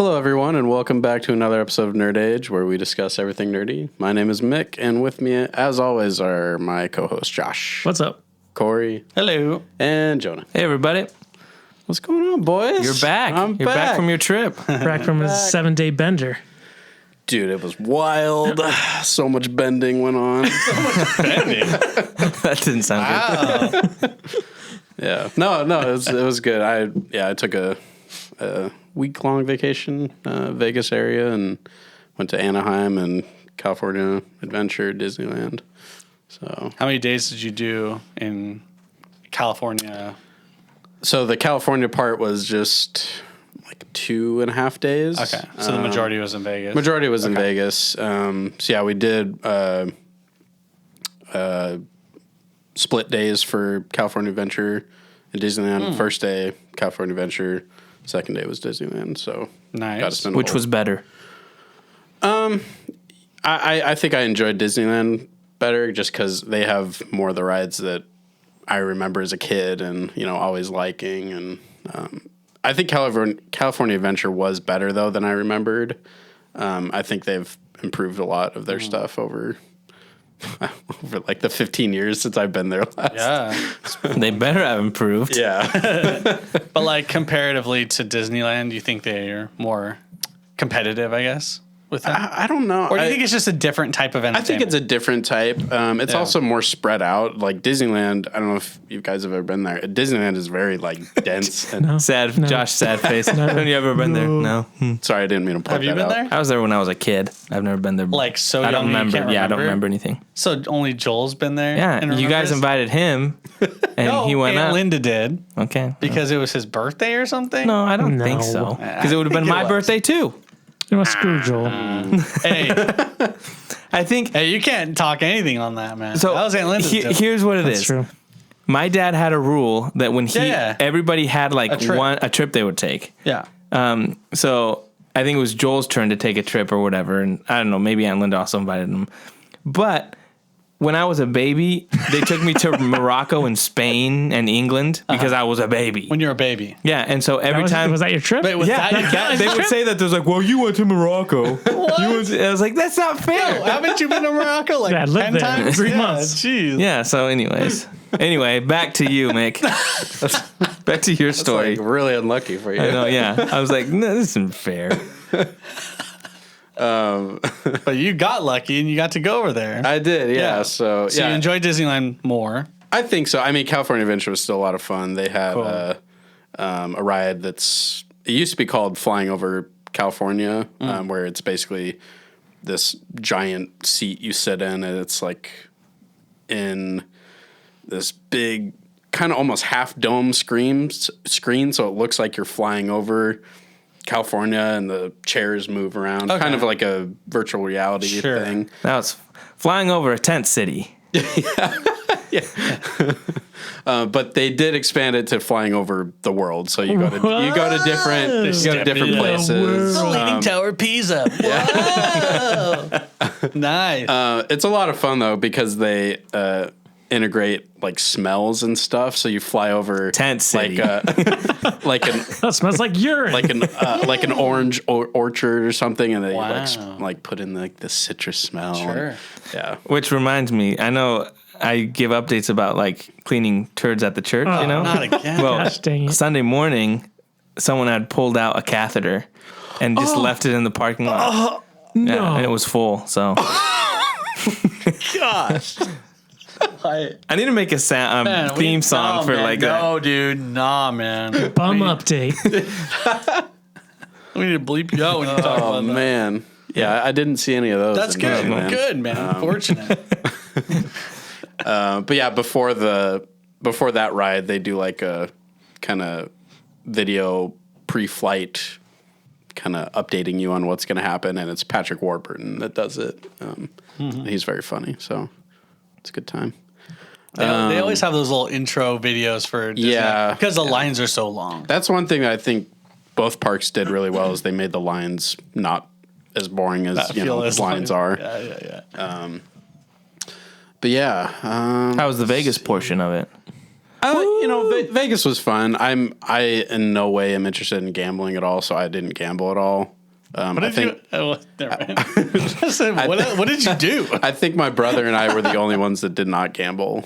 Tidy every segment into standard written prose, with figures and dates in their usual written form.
Hello, everyone, and welcome back to another episode of Nerd Age, where we discuss everything nerdy. My name is Mick, and with me, as always, are my co-hosts Josh. What's up? Corey. Hello. And Jonah. Hey, everybody. What's going on, boys? You're back. I'm You're back from your trip. Back from his 7-day bender. Dude, it was wild. So much bending went on. That didn't sound good. Yeah. No, it was good. I took a week-long vacation, Vegas area, and went to Anaheim and California Adventure, Disneyland. So, how many days did you do in California? So the California part was just like 2.5 days. Okay, so the majority was in Vegas. Majority was in Vegas. So yeah, we did split days for California Adventure and Disneyland. First day, California Adventure. Second day was Disneyland. So nice. Got to spend Which was better? I think I enjoyed Disneyland better just because they have more of the rides that I remember as a kid and, always liking. And I think California Adventure was better, though, than I remembered. I think they've improved a lot of their stuff over like the 15 years since I've been there last. Yeah. They better have improved. Yeah. But like comparatively to Disneyland, you think they're more competitive, I guess, with that? I don't know. Or do you think it's just a different type of entertainment? I think it's a different type. It's also more spread out. Like Disneyland, I don't know if you guys have ever been there. Disneyland is very like dense. And Josh, sad face. Have you ever been there? No. Sorry, I didn't mean to point Have you that been out. there? I was there when I was a kid. I've never been there. Like so I don't young, remember. you can't Yeah, I don't remember? remember anything. So only Joel's been there? Yeah, and you guys remembers? invited him, and No, he went Aunt up. Linda did Okay. because it was his birthday or something. No, I don't No. think so. Because I it would have been think it my was. birthday too. You know, screw Joel. Hey, I think. hey, you can't talk anything on that, man. So that was Aunt Linda's joke. here's what it That's is. true. My dad had a rule that when everybody had like A trip. a trip they would take. Yeah. So I think it was Joel's turn to take a trip or whatever, and I don't know, maybe Aunt Linda also invited him. But when I was a baby, they took me to Morocco and Spain and England because I was a baby. When you're a baby. Yeah, and so every time Was that your trip? Wait, was that your they would say that. There's like, well, you went to Morocco. What? I was like, that's not fair. No, haven't you been to Morocco like Yeah, I lived 10 there times? 3 Yeah, months. Jeez. Yeah. So, anyway, back to you, Mick. Back to your story. Like, really unlucky for you. I know. Yeah, I was like, no, this isn't fair. But you got lucky and you got to go over there. I did, yeah. So you enjoyed Disneyland more. I think so. I mean, California Adventure was still a lot of fun. They had Cool. a ride it used to be called Flying Over California, where it's basically this giant seat you sit in, and it's like in this big, kind of almost half dome screen, so it looks like you're flying over California, and the chairs move around, kind of like a virtual reality thing. That was flying over a tent city. But they did expand it to flying over the world, so you go to different places. The Leaning Tower of Pisa. Whoa. Nice. It's a lot of fun though because they integrate like smells and stuff. So you fly over Tent city. like an That smells like urine. like an orange orchard or something, and they Wow. like put in like the citrus smell. Sure. Yeah. Which reminds me, I know I give updates about like cleaning turds at the church, Not again. Well, Gosh dang it. Sunday morning, someone had pulled out a catheter and just left it in the parking lot. Yeah, and it was full. So Gosh. I need to make a theme song for like that. No, dude. Nah, man. Bum update. We need to bleep you out when you talk Oh about that. man. Yeah, I didn't see any of those. That's in good. Disneyland. Good, man. Fortunate. But yeah, before that ride, they do like a kind of video pre-flight, kind of updating you on what's going to happen, and it's Patrick Warburton that does it. He's very funny, so it's a good time. They always have those little intro videos for Disney. Yeah. Because the lines are so long. That's one thing that I think both parks did really well is they made the lines not as boring as lines are. Yeah. But yeah, How was the Vegas portion of it? Vegas was fun. I in no way am interested in gambling at all, so I didn't gamble at all. What I did think you? Oh, never mind. I said, what did you do? I think my brother and I were the only ones that did not gamble.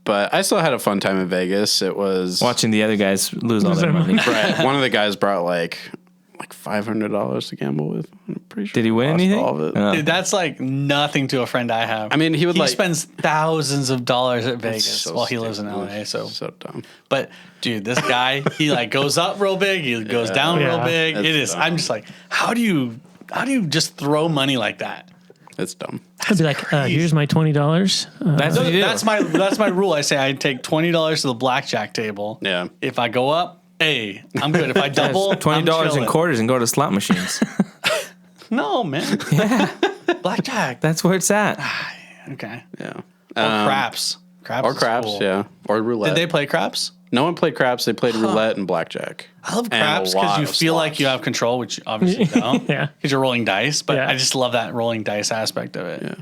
But I still had a fun time in Vegas. It was Watching the other guys lose all Lose their their money. right. One of the guys brought like $500 to gamble with. I'm pretty sure Did he win lost anything? all of it. Oh. Dude, that's like nothing to a friend I have. I mean, he would he like spends thousands of dollars at Vegas so while he lives in stupid. LA. So dumb. but dude, this guy, he like goes up real big, he goes down real Yeah. big. That's It is. dumb. I'm just like, how do you just throw money like that? It's dumb. I'd be like, here's my $20. That's what you do. That's my rule. I say I take $20 to the blackjack table. Yeah. If I go up, hey, I'm good. If I double, $20 in $20 quarters and go to slot machines. No, man. Blackjack. That's where it's at. Okay. Yeah. Or craps. Craps. Or is craps, cool. yeah. Or roulette. Did they play craps? No one played craps. They played roulette and blackjack. I love And a craps lot because you of feel like slots. you have control, which you obviously don't. Yeah. Because you're rolling dice, but Yeah. I just love that rolling dice aspect of it. Yeah.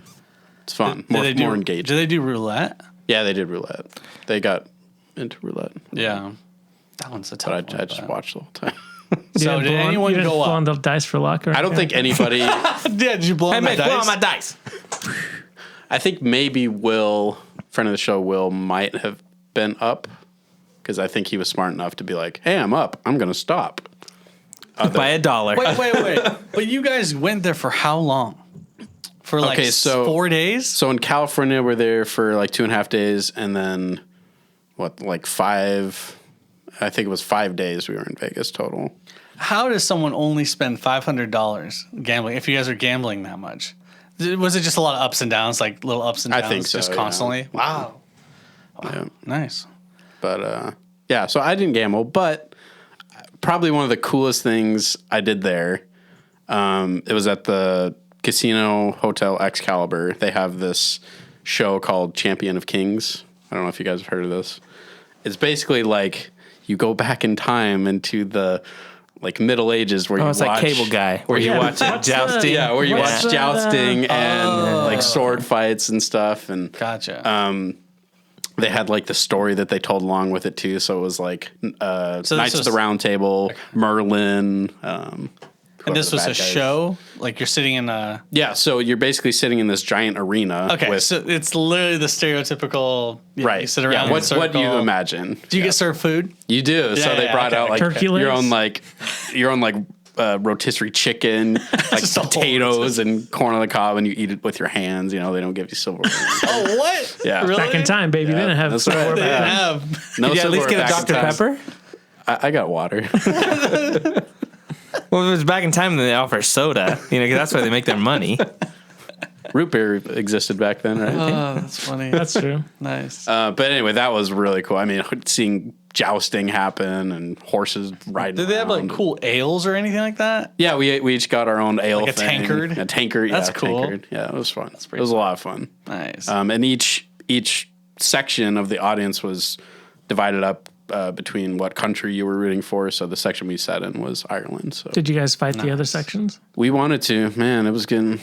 It's fun. Did More engaged. Do they do roulette? Yeah, they did roulette. They got into roulette. Yeah. That one's a tough But one. I just watched the whole time. So did anyone go on up? the dice for luck? Or I don't think anybody. Yeah, did you blow Hey, on the Mick, blow on dice? my dice. I think maybe Will, friend of the show, Will might have been up because I think he was smart enough to be like, "Hey, I'm up. I'm going to stop." By $1. Wait. But you guys went there for how long? For like Okay, so- 4 days? So in California, we're there for like 2.5 days, and then like 5? I think it was 5 days we were in Vegas total. How does someone only spend $500 gambling if you guys are gambling that much? Was it just a lot of ups and downs, like little ups and I downs think so, just yeah. constantly? Wow. Yeah. Nice. But yeah, so I didn't gamble, but probably one of the coolest things I did there. It was at the Casino Hotel Excalibur. They have this show called Champion of Kings. I don't know if you guys have heard of this. It's basically like you go back in time into the like Middle Ages where you It's watch like Cable Guy, where you watch what's jousting. yeah, where you What's watch the- jousting and like sword fights and stuff and Gotcha. they had like the story that they told along with it too. So it was like this Knights of was- the Round Table, Merlin. and this was a show? Like you're sitting in a... Yeah, so you're basically sitting in this giant arena. Okay, with, so it's literally the sterotypical... Yeah, right. You sit around Yeah, in a what do you circle. imagine? Do you get served food? You do. So they yeah, brought okay. out like Turkey your legs? own rotisserie chicken, like Just a whole potatoes and corn on the cob, and you eat it with your hands. You know, they don't give you silverware. Oh, what? Yeah. Really? back in time, baby. They didn't have that's silverware right. They back didn't then. have... No Did you at least silverware get a back in Dr. time. Pepper? I got water. Well, if it was back in time, then they offer soda. 'Cause that's where they make their money. Root beer existed back then, right? Oh, that's funny. That's true. Nice. But anyway, that was really cool. I mean, seeing jousting happen and horses riding. Did they have like around. cool ales or anything like that? Yeah, we each got our own ale Like a thing. tankard? A tankard. That's yeah, cool. Tankard. Yeah, it was fun. pretty It was a lot of fun. Nice. And each section of the audience was divided up between what country you were rooting for. So the section we sat in was Ireland. So Did you guys fight the other sections? we wanted to. Man, it was getting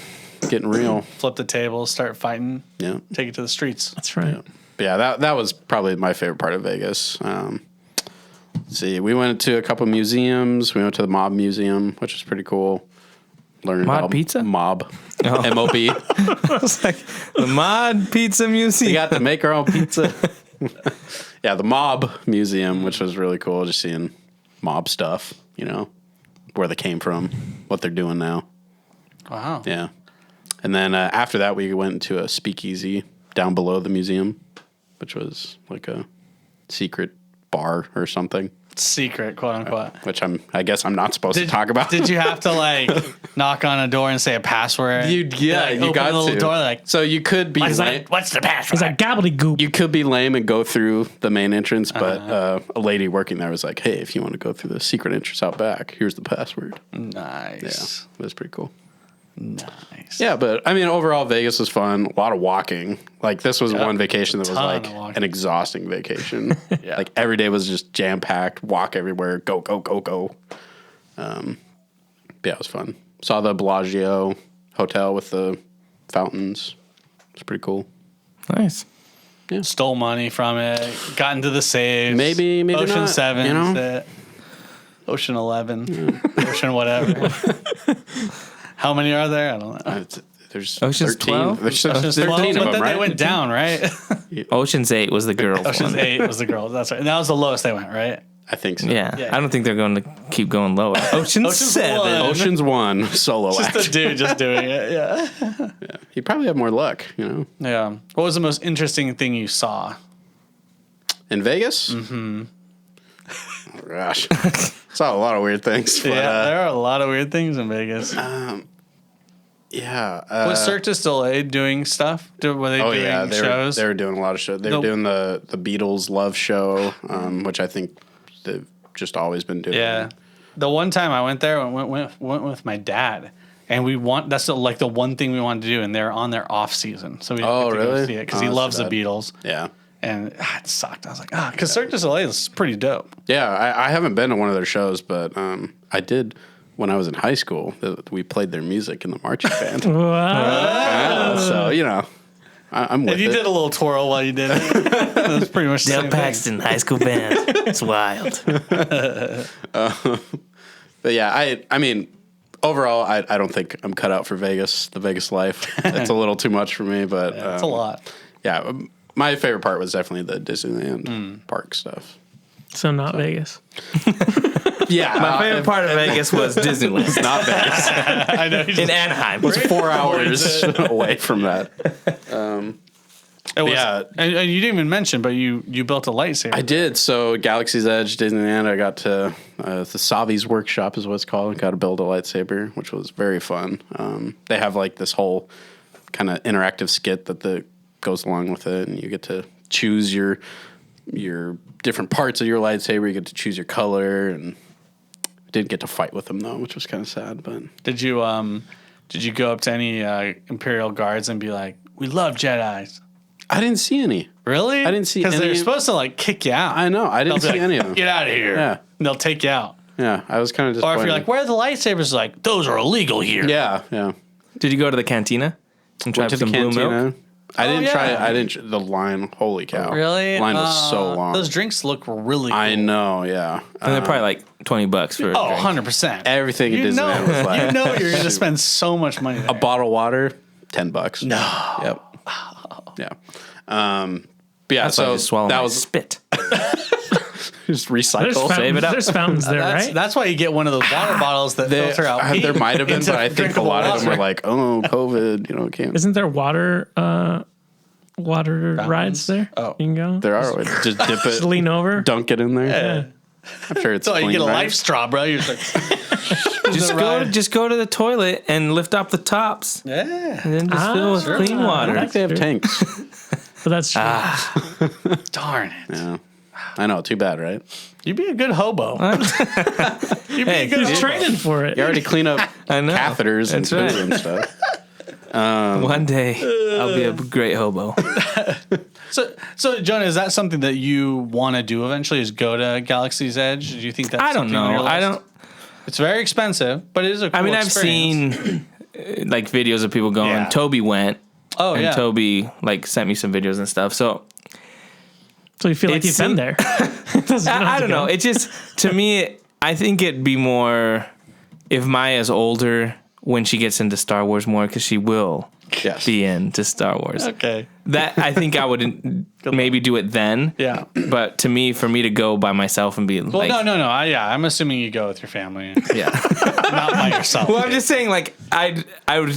real. Flip the table, start fighting, Yeah. take it to the streets. That's right. But yeah, that was probably my favorite part of Vegas. Let's see, we went to a couple museums. We went to the Mob Museum, which was pretty cool. Learning Mod about pizza? Mob, Oh. M-O-B. It's like the Mod Pizza Museum. We got to make our own pizza. Yeah, the Mob Museum, which was really cool, just seeing mob stuff, you know, where they came from, what they're doing now. Wow. Yeah. And then after that, we went to a speakeasy down below the museum, which was like a secret bar or something, Secret, quote unquote. which I guess I'm not supposed to talk about. Did you have to like knock on a door and say a password? You Like, got open the little to. door, like, So you could be what's lame. that? What's the password? It's like gobbledygook. You could be lame and go through the main entrance, but a lady working there was like, "Hey, if you want to go through the secret entrance out back, here's the password." Yeah, Nice. it was pretty cool. Nice. Yeah, but I mean, overall, Vegas was fun. A lot of walking. Like this was one vacation that was Ton like of walking. an exhausting vacation. Yeah. Like every day was just jam packed. Walk everywhere. Go go go go. Yeah, it was fun. Saw the Bellagio hotel with the fountains. It's pretty cool. Nice. Stole money from it. Got into the saves. Maybe Ocean not, 7. you know? Ocean 11, Ocean whatever. How many are there? I don't know. There's Ocean's 13. 12? There's Ocean's 13 12, of but them, then right? they went down, right? Ocean's 8 was the girls Ocean's one. 8 was the girls. That's right. And that was the lowest they went, right? I think so. Yeah. Yeah. I don't think they're going to keep going lower. Ocean's Ocean's 7. one. Ocean's 1 solo Just act. a dude just doing it. Yeah. He'd probably have more luck, you know. Yeah. What was the most interesting thing you saw? In Vegas? Mm-hmm. Oh, gosh. Saw a lot of weird things. But, Yeah, there are a lot of weird things in Vegas. yeah. Was Cirque du Soleil doing stuff? Were they doing shows? They were doing a lot of shows. They were doing the Beatles Love Show, which I think they've just always been doing. Yeah. The one time I went there, went with my dad, and that's like the one thing we wanted to do, and they're on their off season, so we didn't get to go really? see it because Oh, he that's loves too the bad. Beatles, Yeah. and it sucked. I was like, because Cirque du Soleil is pretty dope. Yeah, I haven't been to one of their shows, but I did when I was in high school. We played their music in the marching band. Wow. So, you know, I'm with And you it. did a little twirl while you did it. That was pretty much the Dale same thing. Paxton, high school band. It's wild. But yeah, I mean, overall, I don't think I'm cut out for Vegas, the Vegas life. It's a little too much for me, but That's a lot. Yeah, my favorite part was definitely the Disneyland park stuff. So not Vegas. Yeah, My favorite part of Vegas was Disneyland. It's not Vegas. I know. In Anaheim. It's 4 hours away from that. It was, Yeah. and you didn't even mention, but you built a lightsaber. I did. So Galaxy's Edge, Disneyland, I got to the Savi's workshop is what it's called. Got to build a lightsaber, which was very fun. They have like this whole kind of interactive skit that goes along with it, and you get to choose your different parts of your lightsaber. You get to choose your color, and I didn't get to fight with them though, which was kind of sad. But Did you go up to any Imperial guards and be like, "We love Jedis"? I didn't see any. Really? I didn't see because they're any- supposed to like kick you out. I know. I didn't They'll see be like, any of them. Get out of here. Yeah. And they'll take you out. Yeah, I was kind of Or disappointed. if you're like, "Where are the lightsabers?" Like, those are illegal here. yeah, yeah. Did you go to the cantina and try Went to the some blue cantina. milk? I didn't yeah. try it. I didn't. The line. Holy cow! Really? Line was so long. Those drinks look really cool. I know. Yeah. And they're probably like $20 for a Oh, drink. 100%. Everything at You know, Disneyland was like you know you're going to spend so much money there. a bottle of water, $10. No. Yep. Yeah. But yeah. So I So just swallow that my was spit. just There's recycle. fountains, it up. there's fountains there, right? That's why you get one of those water bottles that filter out pee There might have been, into but I think a drinkable lot of them were water. like, "Oh, COVID, can't." Isn't there water rides there? Oh. You can go. There are. Just dip Just it, lean over. dunk it in there. Yeah. I'm sure it's So you clean, get a right? life straw, bro. You're just like, Just go to the toilet and lift up the tops. yeah, And then just fill with sure. clean I water. think they have True. tanks. But that's true. darn it. Yeah. I know. Too bad, right? You'd be a good hobo. You'd be a good He's hobo. training for it. You already clean up I know. catheters and That's right. poo and stuff. One day I'll be a great hobo. So, Jonah, is that something that you want to do eventually? Is go to Galaxy's Edge? Do you think that's? I don't something on your know. list? I don't. It's very expensive, but it is a cool I mean, I've experience. seen like videos of people going. Yeah. Toby went, Oh and yeah. Toby like sent me some videos and stuff. So So you feel like It's you've been sim- there. I don't know. It just to me, I think it'd be more if Maya's older when she gets into Star Wars more because she will Yes. be into Star Wars. Okay. That I think I would maybe do it then. Yeah. But to me, for me to go by myself and be Well, like, no. I'm assuming you go with your family, yeah. not by yourself. Well, I'm just saying, like, I would,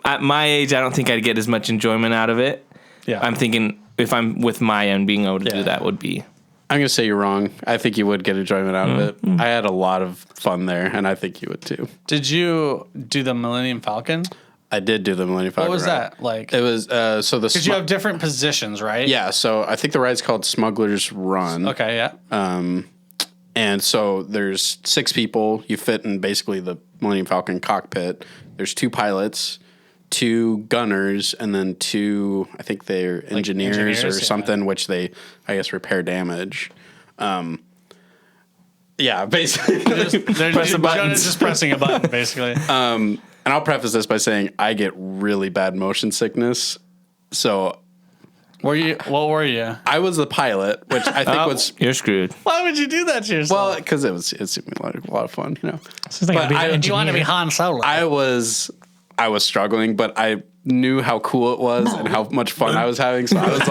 at my age, I don't think I'd get as much enjoyment out of it. Yeah. I'm thinking if I'm with Maya and being able to Yeah. do that would be. I'm going to say you're wrong. I think you would get enjoyment out of it. I had a lot of fun there, and I think you would too. Did you do the Millennium Falcon? I did do the Millennium Falcon What was ride. that like? It was so the Because you have different positions, right? yeah. So I think the ride's called Smuggler's Run. Okay. Yeah. And so there's 6 people. You fit in basically the Millennium Falcon cockpit. There's 2 pilots, 2 gunners, and then 2, I think they're engineers or engineers, yeah. something, which they, I guess, repair damage. Yeah, basically. They're Press the buttons. just pressing a button, basically. And I'll preface this by saying I get really bad motion sickness. So What were you? I was the pilot, which I think was You're screwed. Why would you do that to yourself? well because it seemed like a lot of fun, you know. This is like But you want to be Han Solo. I was struggling, but I knew how cool it was and how much fun I was having. So I was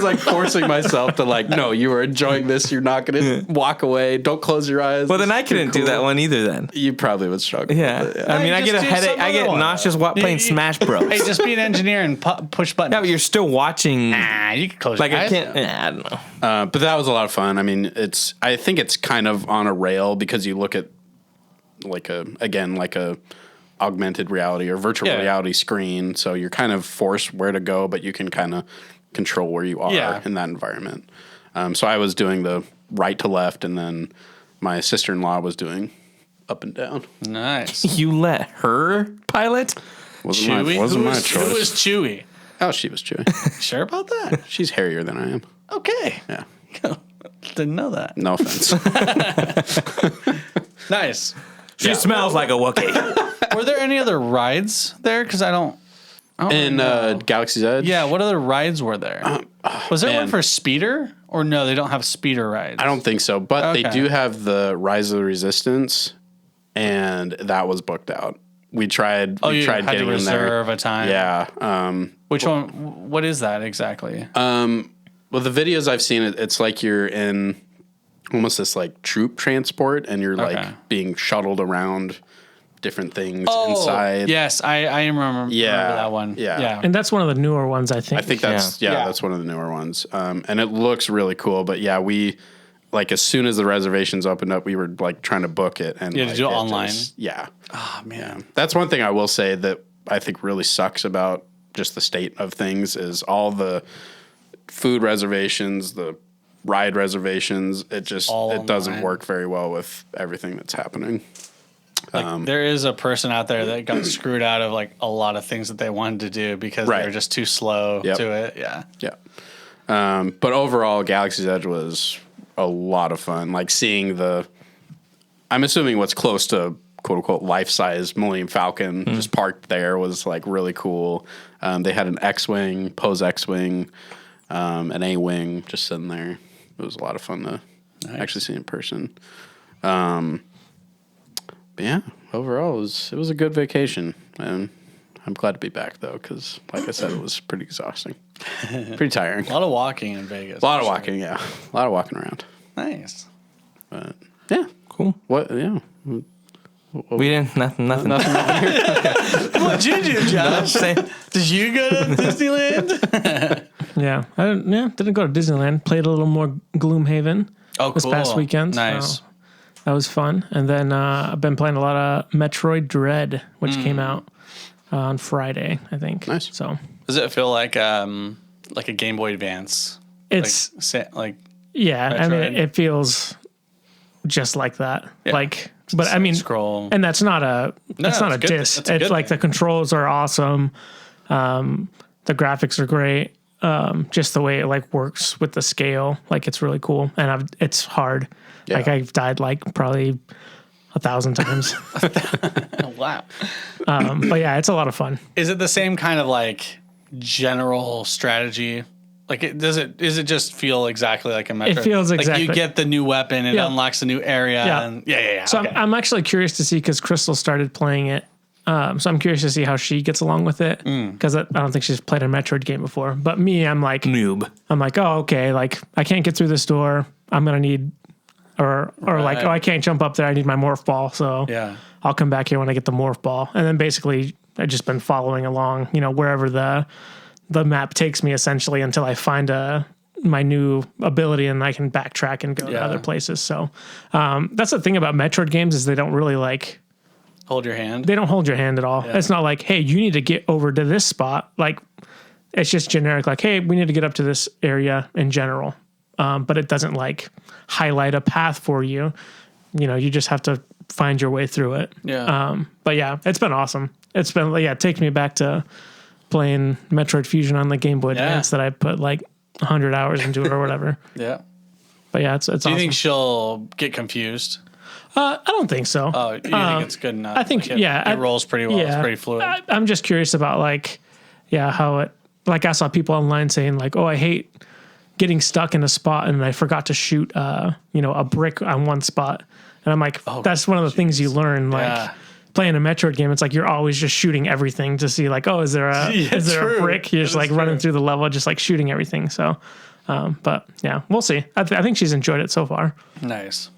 like, forcing myself to like, no, you are enjoying this. You're not going to walk away. Don't close your eyes. Well, then I couldn't do that one either. Then. You probably would struggle. Yeah. With it, I mean, I just get a do headache. some I get other one. nauseous playing Smash Bros. Hey, just be an engineer and push buttons. Yeah, but you're still watching. You can close Like your I eyes. can't. I don't know. but that was a lot of fun. I mean, I think it's kind of on a rail because you look at like a augmented reality or virtual reality screen. So you're kind of forced where to go, but you can kind of control where you are in that environment. So I was doing the right to left, and then my sister-in-law was doing up and down. Nice. You let her pilot? Wasn't my Who choice. was Chewie? Oh, she was Chewy. Sure about that? She's hairier than I am. Okay. Yeah. Didn't know that. No offense. Nice. She smells like a Wookiee. Were there any other rides there? Because I don't In know. Galaxy's Edge? Yeah, what other rides were there? Was there one man. for speeder? Or no, they don't have speeder rides. I don't think so, but they Okay. do have the Rise of the Resistance, and that was booked out. We tried. Oh, we you tried had to getting in there. reserve a time. Yeah. Which one? What is that exactly? Well, the videos I've seen, it's like you're in almost this like troop transport, and you're Okay. like being shuttled around different things inside. Yes, I remember that one. Yeah. And that's one of the newer ones, I think. I think that's Yeah. that's one of the newer ones, and it looks really cool. But yeah, we like as soon as the reservations opened up, we were like trying to book it, and You had to like, do it online? Yeah, Oh man. that's one thing I will say that I think really sucks about just the state of things is all the food reservations, the ride reservations. It just All doesn't online. work very well with everything that's happening. Like, there is a person out there that got screwed out of like a lot of things that they wanted to do because they Right. were just too slow Yep. to it. Yeah. Yeah. But overall, Galaxy's Edge was a lot of fun. Like seeing I'm assuming what's close to quote unquote life size Millennium Falcon just parked there was like really cool. They had an X-Wing, Poe's X-Wing, an A-Wing just sitting there. It was a lot of fun to actually see in person. But yeah, overall, it was a good vacation. And I'm glad to be back, though, because, like I said, it was pretty exhausting. Pretty tiring. A lot of walking in Vegas. A lot of walking, yeah. A lot of walking around. Nice. But, yeah. Cool. What, yeah. We didn't. Nothing. What'd you do, Josh? Did you go to Disneyland? Yeah. Didn't go to Disneyland. Played a little more Gloomhaven this past weekend. Nice. So that was fun. And then I've been playing a lot of Metroid Dread, which came out on Friday, I think. Nice. So Does it feel like a Game Boy Advance? it's, Like yeah, I mean, Metroid? it feels just like that. Yeah. Like, but I mean, scroll. and that's not a it's not a good. diss. That's a It's good like thing. the controls are awesome. The graphics are great. Just the way it like works with the scale, like it's really cool. And it's hard. Yeah. Like I've died like probably 1,000 times. Wow. But yeah, it's a lot of fun. Is it the same kind of like general strategy? Like, does it just feel exactly like a Metro? It feels like exactly- you get the new weapon, it Yeah. unlocks a new area. Yeah. And yeah. So okay. I'm actually curious to see because Crystal started playing it. So I'm curious to see how she gets along with it because I don't think she's played a Metroid game before. But me, I'm like, Noob. oh, okay, like I can't get through this door. I'm gonna need, or like, Right. oh, I can't jump up there. I need my morph ball. So Yeah. I'll come back here when I get the morph ball. And then basically I've just been following along, wherever the map takes me essentially until I find my new ability and I can backtrack and go to Yeah. other places. So that's the thing about Metroid games is they don't really like. Hold your hand. They don't hold your hand at all. Yeah. It's not like, hey, you need to get over to this spot. Like, it's just generic, like, hey, we need to get up to this area in general. But it doesn't like highlight a path for you. You just have to find your way through it. Yeah. But yeah, it's been awesome. It takes me back to playing Metroid Fusion on the Game Boy Advance that I put like 100 hours into it or whatever. Yeah. But yeah, it's Do you awesome. think she'll get confused? I don't think so. Oh, you think it's good enough? I think, Like it it rolls pretty well. It's pretty fluid. I'm just curious about like, how it, like I saw people online saying like, oh, I hate getting stuck in a spot and I forgot to shoot, a brick on one spot. And I'm like, that's one of the things you learn, like playing a Metroid game. It's like, you're always just shooting everything to see like, oh, is there a brick? You're just like running through the level, just like shooting everything. So, but yeah, we'll see. I think she's enjoyed it so far. Nice.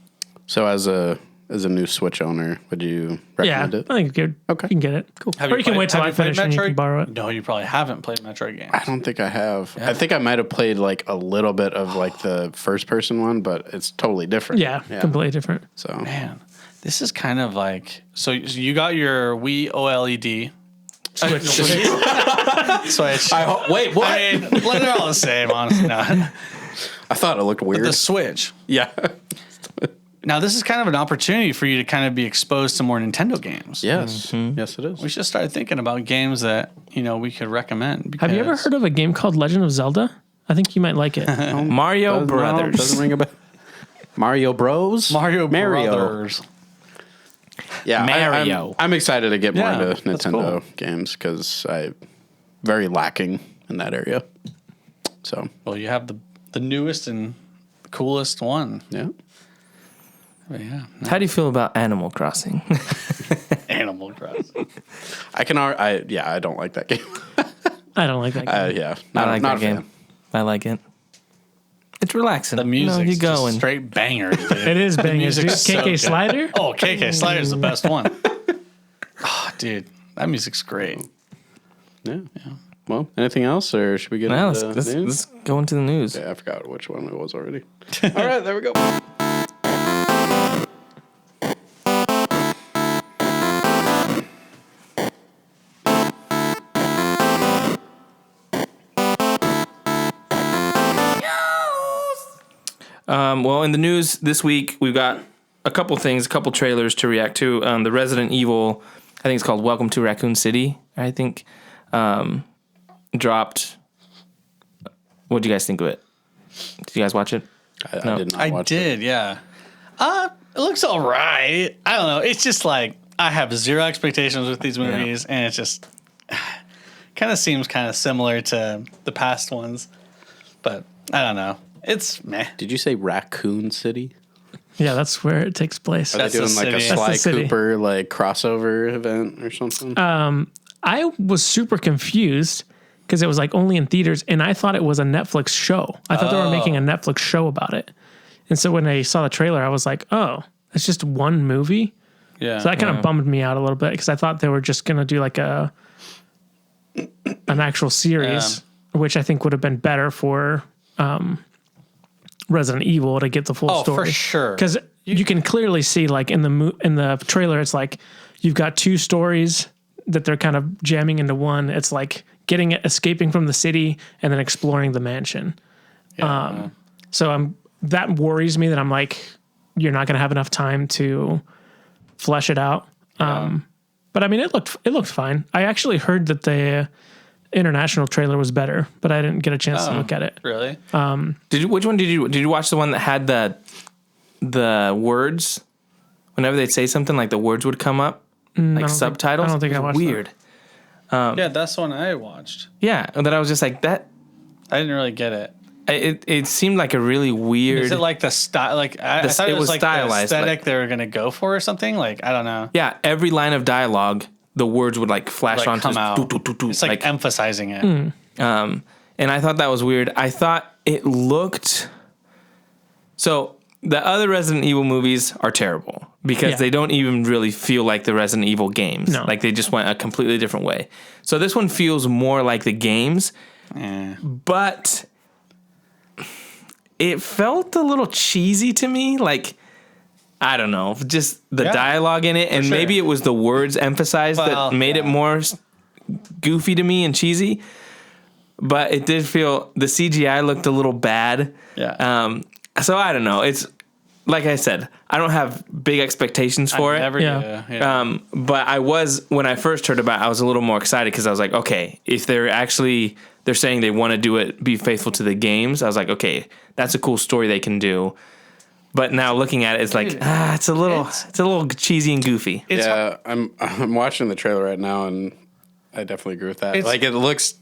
So as a new Switch owner, would you recommend it? I think you can get it. Cool. Or you can wait till I finish and you can borrow it. No, you probably haven't played Metroid games. I don't think I have. Yeah. I think I might have played like a little bit of like the first person one, but it's totally different. Yeah, completely different. So man, this is kind of like, so you got your Wii OLED. Switch. Switch. Wait, what? I mean, they're all the same, honestly. No. I thought it looked weird. The Switch. Yeah. Now, this is kind of an opportunity for you to kind of be exposed to more Nintendo games. Yes. Mm-hmm. Yes, it is. We should start thinking about games that, we could recommend. Have you ever heard of a game called Legend of Zelda? I think you might like it. Mario Brothers. Doesn't ring a bell. Mario Bros? Mario Brothers. Yeah, Mario. I'm excited to get more into that's Nintendo games because I'm very lacking in that area. So, well, you have the newest and coolest one. Yeah. But yeah. How do you feel about Animal Crossing? Animal Crossing. I don't like that game. I don't like that game. Yeah. I like not that a game. fan. I like it. It's relaxing. The music, you go and straight bangers. Dude. It is bangers. music's so KK good. Slider? Oh, KK Slider's the best one. Oh, dude, that music's great. Yeah. Well, anything else, or should we get now into the news? let's go into the news. Yeah, I forgot which one it was already. All right, there we go. Well, in the news this week, we've got a couple trailers to react to. The Resident Evil, I think it's called Welcome to Raccoon City, I think, dropped. What do you guys think of it? Did you guys watch it? I did not watch it. Yeah. It looks all right. I don't know. It's just like, I have zero expectations with these movies, and it just kind of seems kind of similar to the past ones. But I don't know. It's meh. Did you say Raccoon City? Yeah, that's where it takes place. Are they doing like a city. Sly That's the city. Cooper like crossover event or something? I was super confused because it was like only in theaters, and I thought it was a Netflix show. I thought they were making a Netflix show about it. And so when I saw the trailer, I was like, oh, it's just one movie? Yeah. So that kind of bummed me out a little bit because I thought they were just going to do like an actual series, which I think would have been better for Resident Evil to get the full story. Oh, for sure. Because you can clearly see like in the trailer, it's like you've got two stories that they're kind of jamming into one. It's like escaping from the city and then exploring the mansion. Yeah. So that worries me that I'm like, you're not going to have enough time to flesh it out. But I mean, it looked fine. I actually heard that the international trailer was better, but I didn't get a chance to look at it. Really? Which one did you watch? The one that had the words? Whenever they'd say something, like the words would come up, like subtitles. I don't think it I was watched weird. Yeah, that's the one I watched. Yeah, and then I was just like that. I didn't really get it. It seemed like a really weird. Is it like the style? Like I thought it was like stylized, the aesthetic they were gonna go for or something. Like I don't know. Yeah, every line of dialogue, the words would like flash Like onto. come out. It's like emphasizing it. And I thought that was weird. I thought it looked. So the other Resident Evil movies are terrible because they don't even really feel like the Resident Evil games. No. Like they just went a completely different way. So this one feels more like the games, but it felt a little cheesy to me. Like, I don't know, just the dialogue in it, and maybe it was the words emphasized that made it more goofy to me and cheesy. But it did feel, the CGI looked a little bad. Yeah. So I don't know. It's like I said, I don't have big expectations for it. Never do. But I was, when I first heard about it, I was a little more excited because I was like, okay, if they're saying they want to do it, be faithful to the games, I was like, okay, that's a cool story they can do. But now looking at it, it's like, it's a little cheesy and goofy. I'm watching the trailer right now, and I definitely agree with that. Like it looks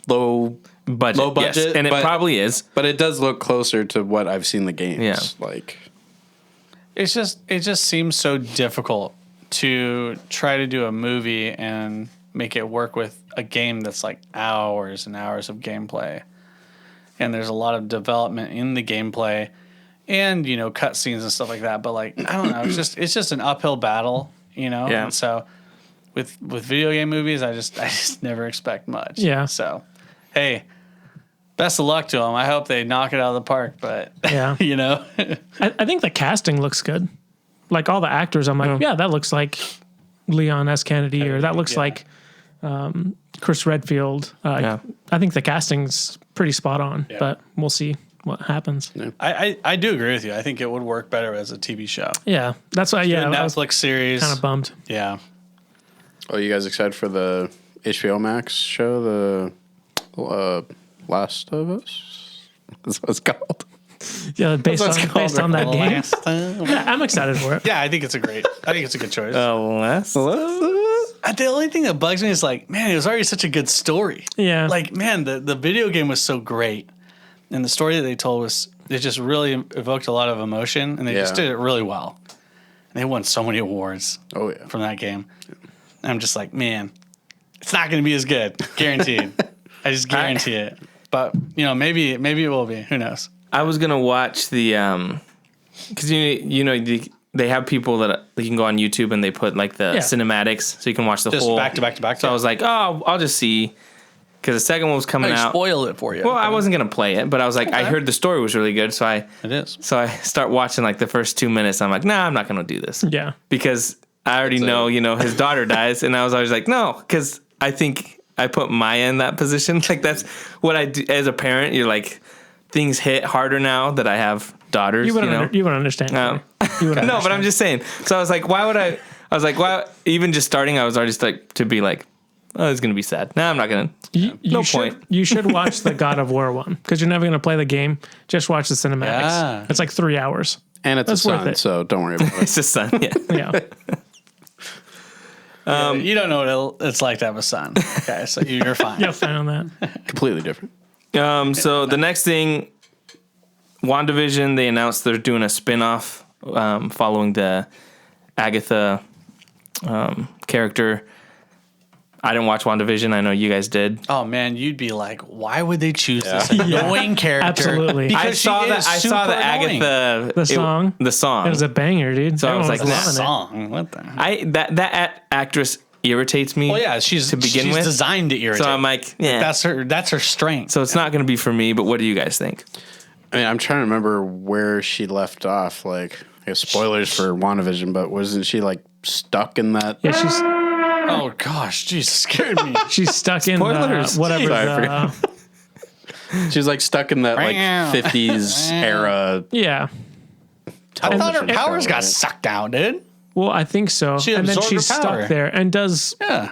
low budget, yes. And it probably is, but it does look closer to what I've seen the games. Yeah. Like it just seems so difficult to try to do a movie and make it work with a game that's like hours and hours of gameplay. And there's a lot of development in the gameplay and, you know, cutscenes and stuff like that. But like, I don't know, it's just an uphill battle, you know? Yeah. And so with video game movies, I just never expect much. Yeah. So, hey, best of luck to them. I hope they knock it out of the park, but Yeah. you know, I think the casting looks good. Like all the actors, I'm like, yeah, that looks like Leon S. Kennedy, or that looks like Chris Redfield. I think the casting's pretty spot on, but we'll see what happens. Yeah, I do agree with you. I think it would work better as a TV show. That's why. Yeah, Netflix series. Kind of bummed. Yeah. Oh, you guys excited for the HBO Max show, the Last of Us? That's what it's called. Yeah, based on that game. I'm excited for it. Yeah, I think it's a good choice. The The only thing that bugs me is like, man, it was already such a good story. Yeah. Like, man, the video game was so great. And the story that they told it just really evoked a lot of emotion, and they just did it really well. And they won so many awards from that game. I'm just like, man, it's not going to be as good. Guaranteed. I just guarantee it. But, you know, maybe it will be. Who knows? I was gonna watch the because you know they have people that you can go on YouTube and they put like the cinematics, so you can watch the Just whole back to back to back. So I was like, oh, I'll just see, because the second one was coming out. Spoiled it for you. Well, I wasn't gonna play it, but I was like, I heard the story was really good, so it is. So I start watching like the first 2 minutes. I'm like, nah, I'm not gonna do this. Yeah. Because I already know, you know, his daughter dies, and I was always like, no, because I think I put Maya in that position. Like that's what I do as a parent. You're like, things hit harder now that I have daughters. You would understand. No, but I'm just saying. So I was like, why? Even just starting, I was already like to be like, oh, it's gonna be sad. No, I'm not gonna. No point. You should watch the God of War one, because you're never gonna play the game. Just watch the cinematics. Yeah. It's like 3 hours. And it's a son, so don't worry about it. It's a son. Yeah. Yeah. You don't know what it's like to have a son. Okay, so you're fine. You're fine on that. Completely different. So the next thing, Wanda Vision, they announced they're doing a spin-off following the Agatha character. I didn't watch Wanda Vision. I know you guys did. Oh man, you'd be like, why would they choose this annoying character? Absolutely. Because I saw the Agatha The song. It was a banger, dude. So I was like, Everyone That loving it. song. What the? that actress irritates me. Well, yeah, she's begin with. designed to irritate. So I'm like, yeah. That's her strength. So it's not going to be for me. But what do you guys think? I mean, I'm trying to remember where she left off. Like, I guess spoilers for WandaVision, but wasn't she like stuck in that? Yeah, she's Oh gosh, Jesus, scared me. she's stuck in Spoilers. whatever. Sorry, She's like stuck in that like 50s era. Yeah. I thought her television powers show, got right? sucked out, dude. Well, I think so. She And then absorbed she's her power. stuck there. And does Yeah.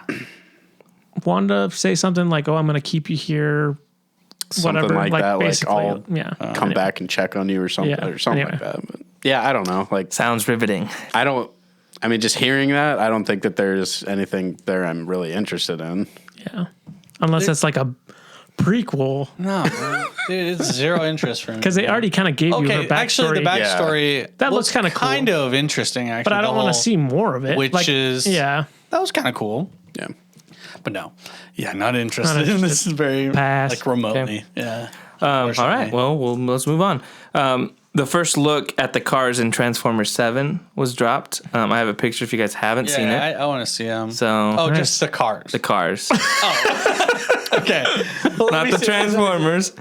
Wanda say something like, "Oh, I'm going to keep you here"? Something Whatever. like that. Like basically, I'll come back and check on you or something, Yeah, or something anyway. like that. But yeah, I don't know. Like, Sounds riveting. I mean, just hearing that, I don't think that there's anything there I'm really interested in. Yeah. Unless it's like a prequel, No, dude, it's zero interest for me. because they already kind of gave you her Okay, backstory. actually, the backstory That looks kinda cool. kind of interesting. Actually, but I don't want to see more of it. witches. Yeah. That was kind of cool. Yeah. But no, not interested. This is very Pass. like remotely. Yeah. All right. Well, let's move on. The first look at the cars in Transformers 7 was dropped. I have a picture if you guys haven't seen it. I want to see them. So Just the cars. the cars, Okay. not the Transformers.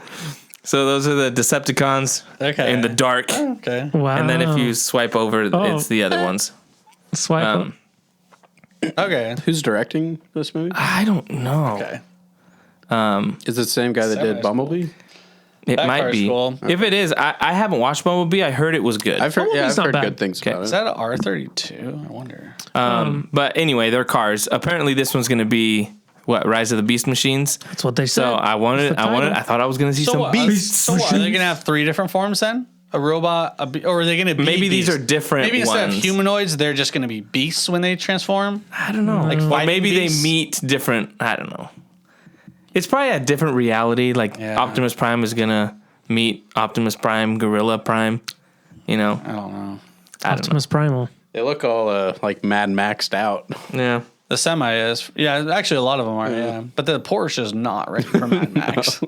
So those are the Decepticons Okay. in the dark. Okay. Wow. And then if you swipe over, it's the other ones. swipe up. Okay. Who's directing this movie? I don't know. Okay. Is it the same guy that Seven did is Bumblebee? It That might car's be. cool. If it is, I haven't watched Bumblebee. I heard it was good. I've heard, Bumblebee's not bad. good things about Is it. that an R32? I wonder. But anyway, they're cars. Apparently, this one's going to be Rise of the Beast Machines. That's what they said. So I That's the title. thought I was going to see some what, beasts. so what, are they gonna have 3 different forms then a robot, or are they going to be Maybe these beasts? are different Maybe instead of ones. humanoids, they're just going to be beasts when they transform. I don't know. Like Or fighting maybe beasts? they meet different. I don't know. It's probably a different reality. Like Yeah. Optimus Prime is gonna meet Optimus Prime, Gorilla Prime. You know, I don't know. Optimus Primal. They look all like Mad Maxed out. yeah. The Semi is. Yeah, actually, a lot of them are. Yeah. But the Porsche is not ready for Mad Max.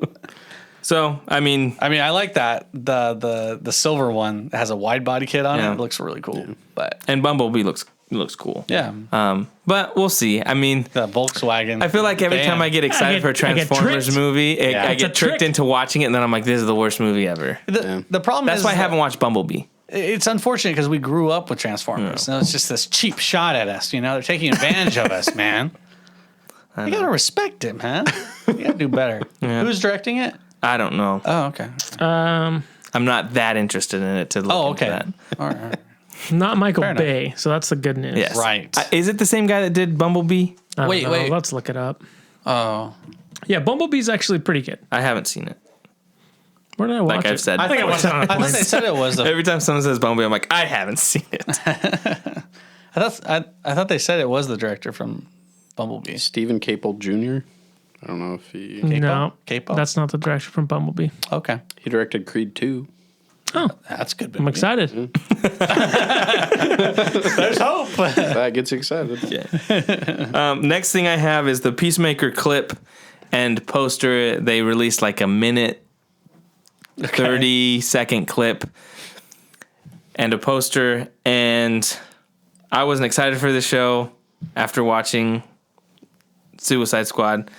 So I mean, I like that. The silver one has a wide body kit on Yeah. it. It looks really cool. But and Bumblebee looks cool. yeah, But we'll see. I mean, the Volkswagen. I feel like every van. time I get excited for a I get Transformers tricked. movie, Yeah. I It's get a tricked trick. into watching it, and then I'm like, this is the worst movie ever. The problem That's is why I haven't watched Bumblebee. It's unfortunate because we grew up with Transformers. So it's just this cheap shot at us. You know, they're taking advantage of us, man. You gotta respect it, man. You gotta do better. Who's directing it? I don't know. Oh, okay. I'm not that interested in it to look Oh, into okay. that. All right. Not Michael Fair enough. Bay, so that's the good news. Yes. Right. Is it the same guy that did Bumblebee? I don't Wait, know. wait. Let's look it up. Oh, Yeah, Bumblebee's actually pretty good. I haven't seen it. Where did I watch Like it? I've said. I think I watched it on a I thought plane. they said it was the. Every time someone says Bumblebee, I'm like, I haven't seen it. I thought they said it was the director from Bumblebee. Stephen Capel Jr. I don't know if he No, Capo? that's not the director from Bumblebee. Okay, he directed Creed 2. that's good. I'm excited. There's hope. That gets you excited. Next thing I have is the Peacemaker clip and poster. They released like a minute, 30-second clip and a poster. And I wasn't excited for the show after watching Suicide Squad.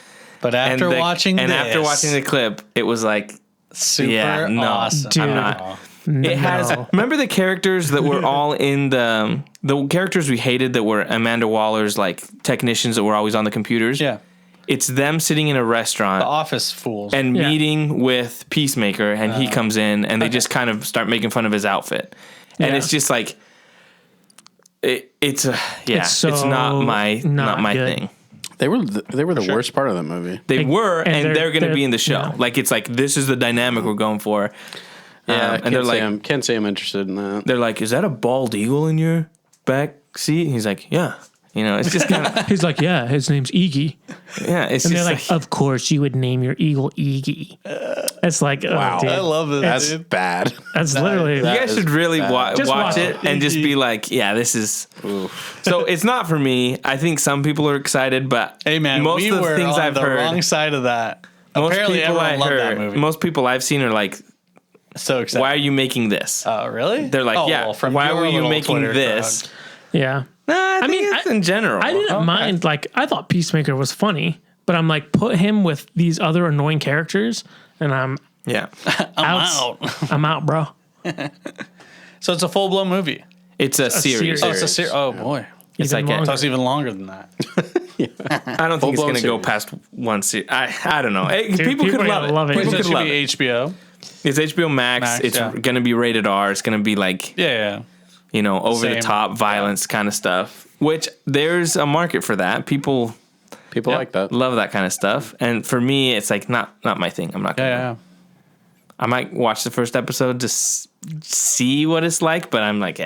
But after watching after watching the clip, it was like, super yeah, no, awesome. Dude. I'm not. It has. No. Remember the characters that were all in the characters we hated that were Amanda Waller's like technicians that were always on the computers. Yeah, It's them sitting in a restaurant the Office fools. and Yeah. meeting with Peacemaker, and he comes in and they just kind of start making fun of his outfit, and Yeah. it's just like it's so not my good. thing. They were the worst part of that movie. They were, and and they're going to they're- be in the show. yeah. Like it's like this is the dynamic we're going for. And they're like, can't say I'm interested in that. they're like, is that a bald eagle in your back seat? And he's like, yeah. You know, it's just kind of, He's like, yeah, his name's Iggy. yeah. It's And just they're like, of course you would name your eagle Iggy. It's like, Wow. oh, dude. I love this. That's dude. bad. That's literally you guys should really Just watch watch it and just be like, yeah, this is. So it's not for me. I think some people are excited, but Hey man, most we of the were things on I've the heard, wrong side of that. most Apparently, people everyone I loved that heard, movie. most people I've seen are like, So excited. why are you making this? Really? They're like, Oh, yeah, well, from why your were you little making Twitter this? crowd. yeah. Nah, I mean, mean, it's in general. I didn't mind. Like, I thought Peacemaker was funny, but I'm like, put him with these other annoying characters, and I'm Yeah, out. I'm out, bro. So it's a full blown movie. it's a series. series. Oh, it's a series. Oh boy, It's Even like longer. so it's even longer than that. I don't think it's Full-blown going to go series. past one series. I don't know. Hey, Dude, people could are love gonna it. love it. People So it could should love be it. HBO. It's HBO Max. Max, It's yeah. going to be rated R. It's going to be like, Yeah. you know, over the Same. top violence kind of stuff, which there's a market for that. People People like that. love that kind of stuff. And for me, it's like not my thing. I'm not going to. Yeah. I might watch the first episode to see what it's like, but I'm like,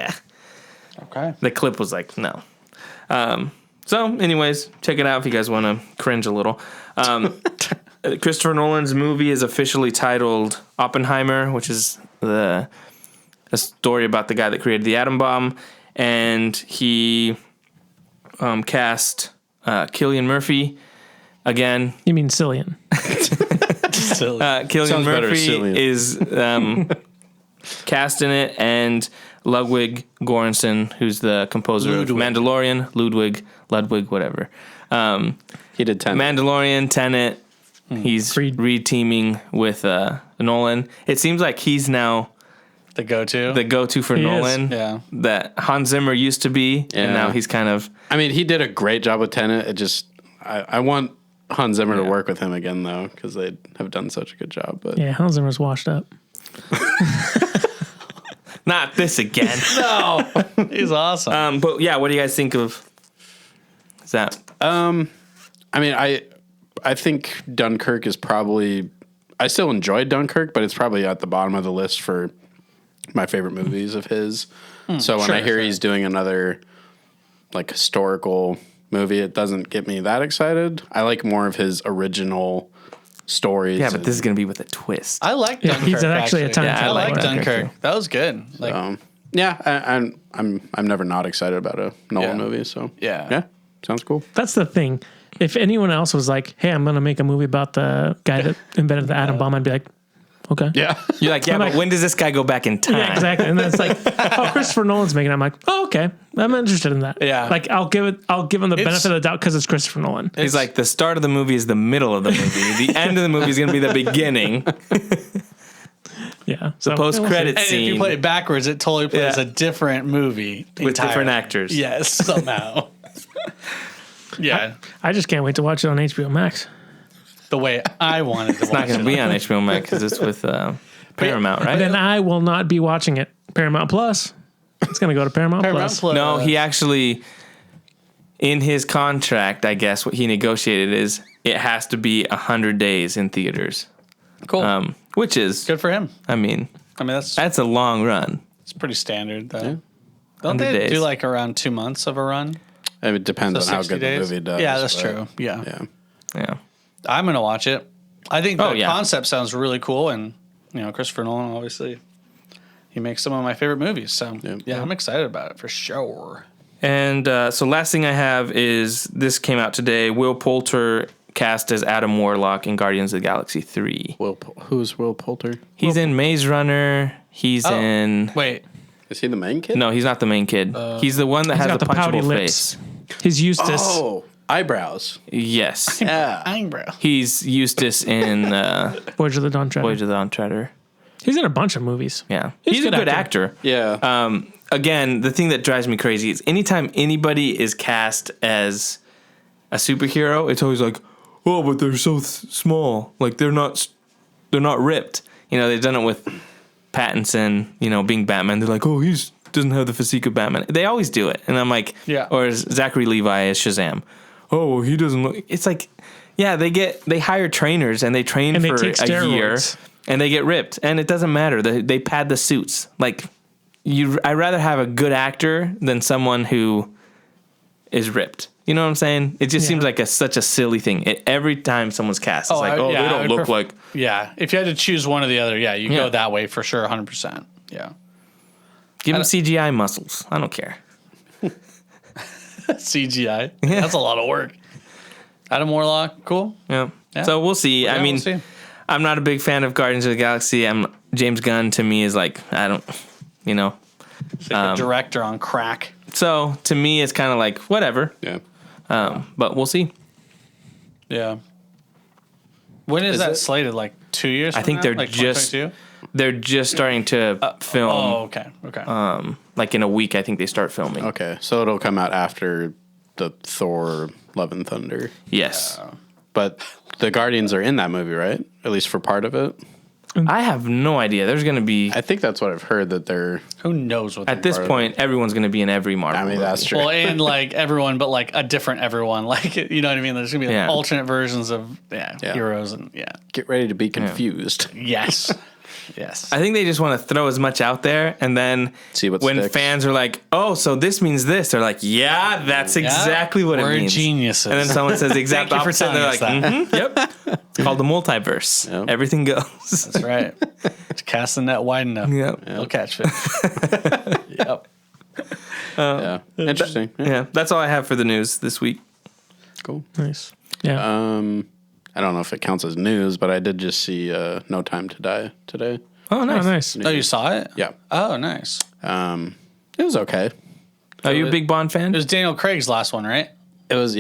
Okay. the clip was like, no. So anyways, check it out if you guys want to cringe a little. Christopher Nolan's movie is officially titled Oppenheimer, which is a story about the guy that created the atom bomb, and he cast Cillian Murphy again. You mean Cillian? Silly. Cillian Sounds better, Murphy Cillian. is cast in it, and Ludwig Göransson, who's the composer of Ludwig. Mandalorian, Ludwig, whatever. He did 10. Mandalorian, Tenet. He's Creed. re-teaming with Nolan. It seems like he's now the go-to. the go-to for He is. Nolan. Yeah. That Hans Zimmer used to be, Yeah. and now he's kind of. I mean, he did a great job with Tenet. It just, I want Hans Zimmer to work with him again, though, because they have done such a good job. But Yeah, Hans Zimmer's washed up. Not this again. He's awesome. But yeah, what do you guys think of that? I mean, I think Dunkirk is probably. I still enjoyed Dunkirk, but it's probably at the bottom of the list for my favorite movies of his. So when I hear he's doing another like historical movie, it doesn't get me that excited. I like more of his original stories. Yeah, but this is gonna be with a twist. I like Dunkirk. he's actually a time I traveler. like Okay, Dunkirk. That was good. Like, I'm never not excited about a Nolan movie. So Yeah. sounds cool. That's the thing. If anyone else was like, "Hey, I'm going to make a movie about the guy that invented the atom bomb," I'd be like, "Okay, Yeah, You're like, yeah, but like- when does this guy go back in time? yeah, exactly." And then it's like, "Oh, Christopher Nolan's making it." I'm like, "Oh, okay, I'm interested in that." Yeah. like I'll give him the benefit of the doubt because it's Christopher Nolan. He's like, the start of the movie is the middle of the movie. The end of the movie is gonna be the beginning. Yeah, so Post credit and scene if you play it backwards, it totally plays Yeah. a different movie with different actors. Yes, somehow. Yeah, I just can't wait to watch it on HBO Max. the way I wanted to. It's not gonna be on HBO Max because it's with Paramount, right? Then I will not be watching it. Paramount Plus. It's going to go to Paramount Plus. No, he actually, in his contract, I guess what he negotiated is it has to be 100 days in theaters. Cool. Which is, Good for him. I mean, that's a long run. It's pretty standard though. Yeah. Don't 100 they days. do like around 2 months of a run? it depends So on how 60 good days? the movie does. Yeah, that's but, true. Yeah. Yeah, Yeah. I'm gonna watch it. I think the Oh, yeah. concept sounds really cool, and Christopher Nolan obviously he makes some of my favorite movies. So yeah, I'm excited about it for sure. And so last thing I have is this came out today. Will Poulter cast as Adam Warlock in Guardians of the Galaxy 3. Who's Will Poulter? He's in Maze Runner. He's in... Wait, Is he the main kid? No, he's not the main kid. He's the one that has got the the pouty punchable lips. face. He's Eustace. Oh, eyebrows. Yes. Yeah. eyebrow. He's Eustace in Voyage of the Dawn Treader. Voyage of the Dawn Treader. He's in a bunch of movies. Yeah. He's He's a a good good actor. Yeah. Again, the thing that drives me crazy is anytime anybody is cast as a superhero, it's always like, oh, but they're so small. Like they're not ripped. They've done it with Pattinson, being Batman. They're like, oh, he's doesn't have the physique of Batman. They always do it. And I'm like, Yeah. Or Zachary Levi as Shazam. Oh, well, he doesn't look. It's like, yeah, they hire trainers and they train And they for take a year steroids. and they get ripped. And it doesn't matter. They pad the suits. Like, I'd rather have a good actor than someone who is ripped. You know what I'm saying? It just seems like such a silly thing. Every time someone's cast, it's like, they don't look like. Yeah, if you had to choose one or the other, you go that way for sure, 100%. Yeah. Give them CGI muscles. I don't care. CGI. That's a lot of work. Adam Warlock, cool. Yeah. Yeah. So we'll see. Yeah, I mean, we'll see. I'm not a big fan of Guardians of the Galaxy. James Gunn to me is like, I don't, It's like a director on crack. So to me, it's kind of like whatever. yeah. But we'll see. Yeah. When is that it? slated? Like 2 years? I think from they're now? Like just 2022? they're just starting to film. Oh, okay. Like in a week, I think they start filming. Okay, so it'll come out after the Thor: Love and Thunder. Yes. But the Guardians are in that movie, right? At least for part of it. I have no idea. There's going to be I think that's what I've heard, that they're. Who knows what at this part of point, everyone's going to be in every Marvel. I mean, movie. that's true. Well, and like everyone, but like a different everyone. Like, you know what I mean? There's going to be like Yeah. alternate versions of Yeah. heroes and Get ready to be confused. Yes. Yes. I think they just want to throw as much out there, and then See what when sticks. fans are like, "Oh, so this means this," they're like, "Yeah, that's exactly what We're it means." geniuses. And then someone says the exact Thank you for opposite, and they're like, telling us "Yep, it's called the multiverse. Yep. Everything goes." That's right. Just cast the net wide enough. Yep. They'll catch fish. Yep. Yeah. Interesting. Yeah. Yeah, that's all I have for the news this week. Cool. Nice. Yeah. I don't know if it counts as news, but I did just see No Time to Die today. Oh, nice. Oh, nice. Oh, you saw it? Yeah. Oh, nice. It was okay. Are you a big Bond fan? It was Daniel Craig's last one, right? It was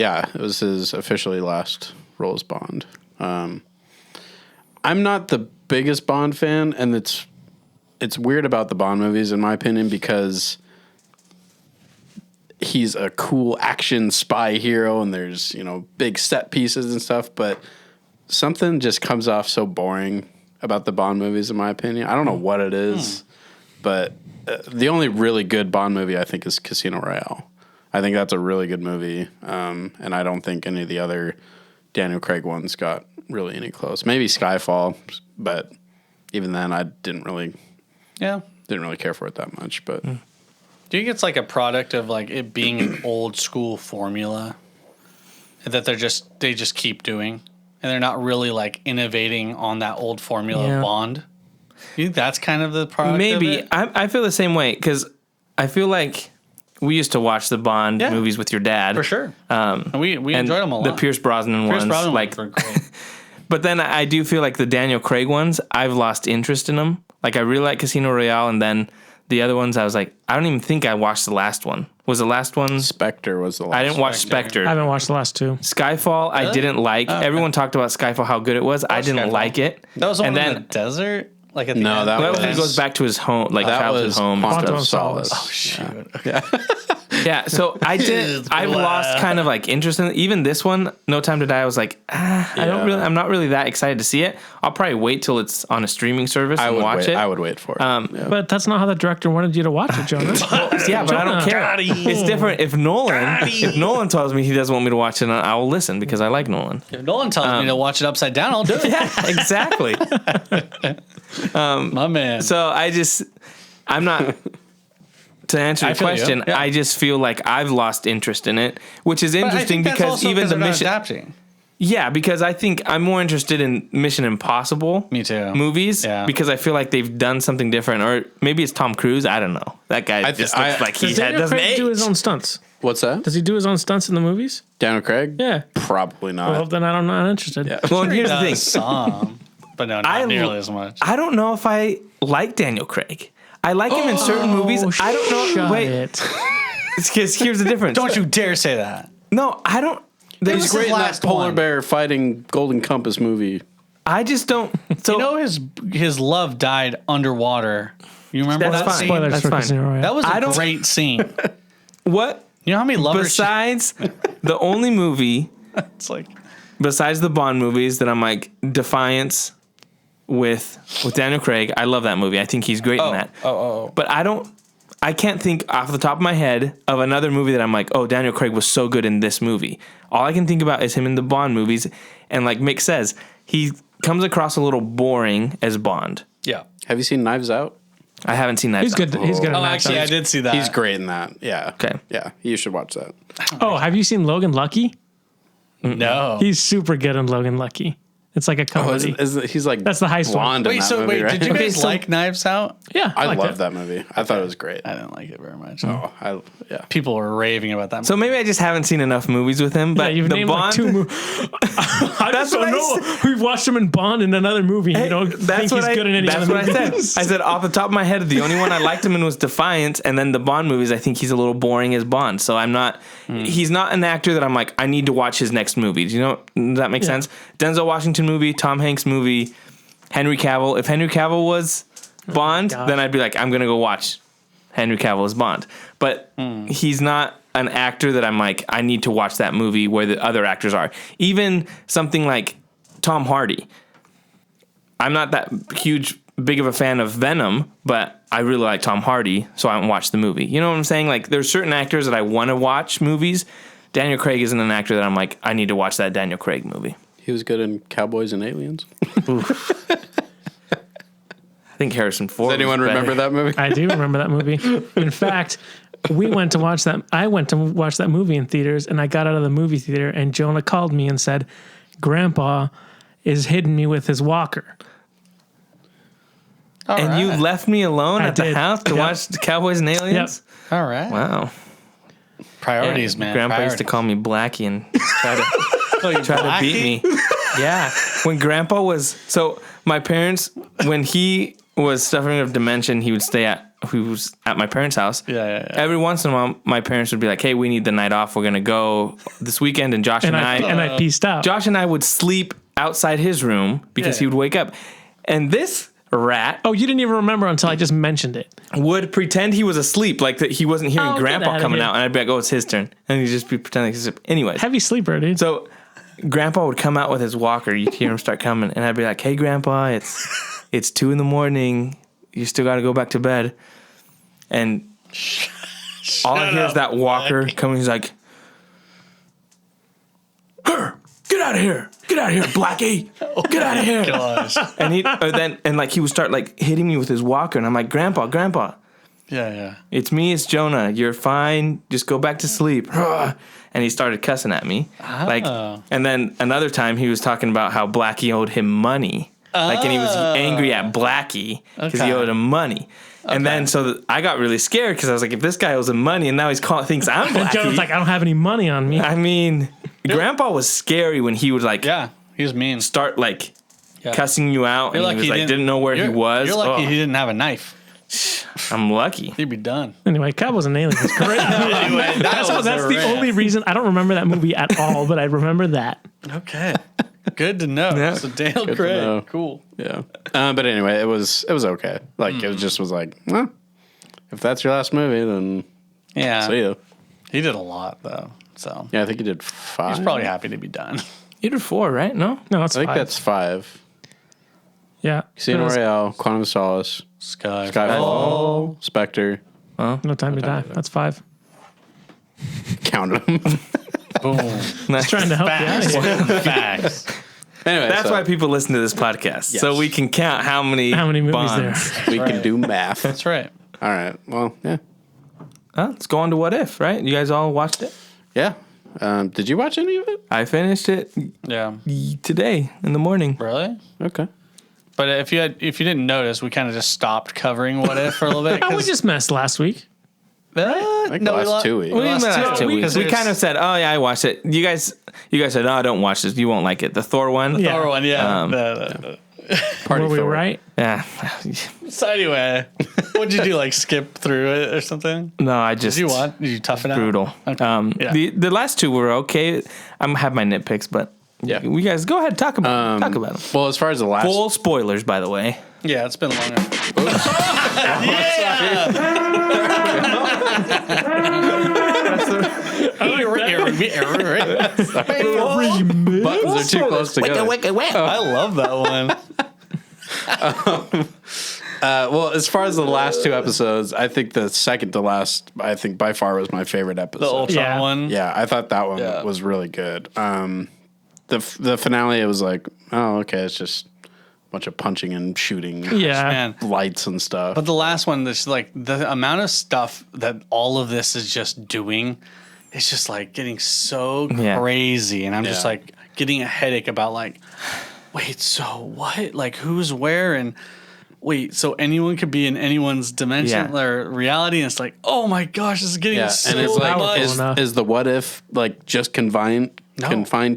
his officially last role as Bond. I'm not the biggest Bond fan, and it's weird about the Bond movies, in my opinion, because he's a cool action spy hero, and there's big set pieces and stuff, but something just comes off so boring about the Bond movies, in my opinion. I don't know what it is, but the only really good Bond movie I think is Casino Royale. I think that's a really good movie, and I don't think any of the other Daniel Craig ones got really any close. Maybe Skyfall, but even then I didn't really didn't really care for it that much. But Do you think it's like a product of like it being an old school formula that they just keep doing, and they're not really like innovating on that old formula of Bond? You think that's kind of the product? Maybe. of it? I feel the same way because I feel like we used to watch the Bond movies with your dad. For sure. And we enjoyed them a lot. The Pierce Brosnan ones. Like, were great. but then I do feel like the Daniel Craig ones, I've lost interest in them. Like, I really like Casino Royale, and then the other ones, I was like, I don't even think I watched the last one. Was the last one? Spectre was the last. I didn't watch Spectre. I haven't watched the last two. Skyfall, I didn't like. Oh, okay. Everyone talked about Skyfall, how good it was. I didn't Skyfall. like it. That was the and one in then the desert? Like at the No, end? that that was- when he goes back to his home, like that travels was his home. and Quantum stuff. Quantum Solace. Solace. Shoot. Yeah, so I've lost kind of like interest in it. Even this one, No Time to Die, I was like, I'm not really that excited to see it. I'll probably wait till it's on a streaming service and watch it. I would wait for it. Yeah. But that's not how the director wanted you to watch it, Jonah. Yeah, but I don't care. Got him. It's different. If Nolan tells me he doesn't want me to watch it, I will listen because I like Nolan. If Nolan tells me to watch it upside down, I'll do it. Yeah, exactly. My man. So I'm not. To answer your feel you. question, Yeah. I just feel like I've lost interest in it, which is But I interesting think that's because also even the they're not mission. adapting. Yeah, because I think I'm more interested in Mission Impossible. Me too. Movies. Yeah. Because I feel like they've done something different, or maybe it's Tom Cruise. I don't know. That guy just looks like he Does Daniel doesn't Craig do his age. own stunts? What's that? Does he do his own stunts in the movies? Daniel Craig? Yeah. Probably not. Well, then I'm not interested. Yeah. Well, and here's the thing. Some, but no, not nearly as much. I don't know if I like Daniel Craig. I like him in certain movies. I don't know. Shut Wait, it. because here's the difference. Don't you dare say that. No, I don't. was He's his great in that last polar one. bear fighting Golden Compass movie. I just don't. So You know his love died underwater. You remember That's that fine. scene? Spoilers That's for fine. Casino Royale. That was I a don't- great scene. what? You know how many lovers? Besides the only movie, It's like besides the Bond movies that I'm like Defiance with Daniel Craig. I love that movie. I think he's great in that. But I can't think off the top of my head of another movie that I'm like, oh, Daniel Craig was so good in this movie. All I can think about is him in the Bond movies. And like Mick says, he comes across a little boring as Bond. yeah. Have you seen Knives Out? I haven't seen that. He's good. He's good. Oh, at actually, I did see that. He's great in that. Yeah. Okay. Yeah. You should watch that. Oh, have you seen Logan Lucky? No. He's super good in Logan Lucky. It's like a comedy. He's like That's the heist one. blonde in Wait, that so movie, wait, right? did you Okay, guys so- like Knives Out? Yeah, I liked love it. that movie. I thought it was great. I didn't like it very much. Oh, yeah. People were raving about that. So maybe I just haven't seen enough movies with him. Yeah, But you've the named Bond. like two movies. I That's just what don't I know. We've watched him in Bond in another movie. You don't think he's good in any That's other what I said. movies. I said off the top of my head, the only one I liked him in was Defiance, and then the Bond movies. I think he's a little boring as Bond. So I'm not. He's not an actor that I'm like. I need to watch his next movie. Do you know? Does that make sense? Denzel Washington movie, Tom Hanks movie, Henry Cavill. If Henry Cavill was Bond, gosh. then I'd be like, I'm gonna go watch Henry Cavill as Bond. But he's not an actor that I'm like, I need to watch that movie where the other actors are. Even something like Tom Hardy. I'm not that big of a fan of Venom, but I really like Tom Hardy, so I watch the movie. You know what I'm saying? Like, there's certain actors that I want to watch movies. Daniel Craig isn't an actor that I'm like, I need to watch that Daniel Craig movie. He was good in Cowboys and Aliens. I think Harrison Ford. Does anyone was better. remember that movie? I do remember that movie. In fact, we went to watch that. I went to watch that movie in theaters, and I got out of the movie theater, and Jonah called me and said, "Grandpa is hitting me with his walker." All And you right. left me alone I at the did. house to Yep. watch the Cowboys and Aliens? All right. Wow. Priorities, man. Grandpa used to call me Blackie and try to beat me. Yeah. When Grandpa was so my parents when he was suffering of dementia, he was at my parents' house. Yeah. Every once in a while, my parents would be like, "Hey, we need the night off. We're gonna go this weekend." And Josh and I pieced out. Josh and I would sleep outside his room because he would wake up. And this rat Oh, you didn't even remember until I just mentioned it. would pretend he was asleep, like that he wasn't hearing Oh, get Grandpa outta coming here. out, and I'd be like, "Oh, it's his turn," and he'd just be pretending he's asleep. Anyways, Heavy sleeper, dude. so Grandpa would come out with his walker. You'd hear him start coming, and I'd be like, "Hey, Grandpa, it's 2 a.m. You still got to go back to bed." And all I hear is that walker coming. He's like, "Her, get out of here! "Get out of here, Blackie! Get out of here!" Gosh. And he would start like hitting me with his walker, and I'm like, Grandpa, Yeah. it's me, it's Jonah. You're fine. Just go back to sleep. And he started cussing at me. Like, and then another time he was talking about how Blackie owed him money. Like, and he was angry at Blackie because he owed him money. And then I got really scared because I was like, if this guy owes him money and now thinks I'm Blackie. And Jonah's like, I don't have any money on me. I mean, Grandpa was scary when he would like he was mean. start like cussing you out, and he was like didn't know where he was. You're lucky he didn't have a knife. I'm lucky. He'd be done. Anyway, Cowboys and Aliens is great. Anyway, That's the only reason. I don't remember that movie at all, but I remember that. Okay. Good to know. Yeah. So Dale know. Craig. Cool. Yeah. But anyway, it was okay. Like it was like, well, if that's your last movie, then Yeah. see ya. He did a lot though. So Yeah, I think he did 5. he's probably happy to be done. You did 4, right? No? No, it's I think 5. that's 5. Yeah. Casino Royale, Quantum of Solace, Skyfall, Spectre. No Time to Die. That's 5. Counted them. Boom. Just trying to help you out here. Facts. Anyway, That's so why people listen to this podcast, so we can count how many movies bonds. there. we can do math. That's right. All right. Well, yeah. Let's go on to What If, right? You guys all watched it? Yeah. Did you watch any of it? I finished it Yeah. today in the morning. Really? Okay. But if you didn't notice, we kind of just stopped covering What If for a little bit. Oh, we just messed last week. Like the last 2 weeks. We didn't last 2 weeks. We There's- kind of said, "Oh yeah, I watched it." You guys said, "No, don't watch this. You won't like it." The Thor one. Yeah. Thor one, yeah. Party Were we Thor. right? Yeah. So anyway, what'd you do? Like skip through it or something? No, I just Did you want? Did you tough it out? brutal. Yeah. The last 2 were okay. I'm have my nitpicks, but Yeah. we guys go ahead talk about them. Well, as far as the last Full spoilers, by the way. Yeah, it's been long enough. buttons are too close together. I love that one. Well, as far as the last 2 episodes, I think the second to last, by far was my favorite episode. The Ultron Yeah. one. Yeah, I thought that one Yeah. was really good. The finale, it was like, oh, okay, it's just a bunch of punching and shooting, Yeah. Man. lights and stuff. But the last one, that's like the amount of stuff that all of this is just doing, it's just like getting so crazy. And I'm just Yeah. like getting a headache about like, wait, so what? Like who's where? And wait, so anyone could be in anyone's dimension or reality? And it's like, oh my gosh, this is getting so and it's like, much. is the what if like just confined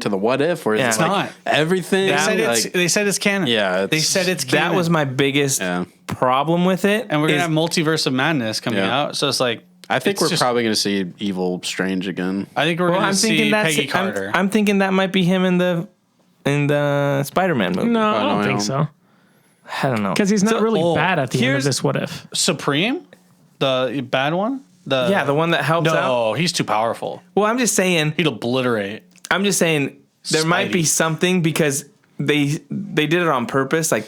to the what if, or is Yeah. it like not. everything? They said it's canon. Yeah, They said it's canon. That was my biggest problem with it. And we're going is- to have Multiverse of Madness coming out. So it's like, I think it's we're just- probably going to see Evil Strange again. I think we're Well, going I'm to thinking see that's Peggy Carter. I'm thinking that might be him in the Spider-Man movie. No, I no, don't I think don't. so. I don't know. Because he's not So- really bad at the end of here's- this What If. Supreme? The bad one? the one that helps out. No, he's too powerful. Well, I'm just saying. He'd obliterate. I'm just saying there might be Spidey. something because they did it on purpose. Like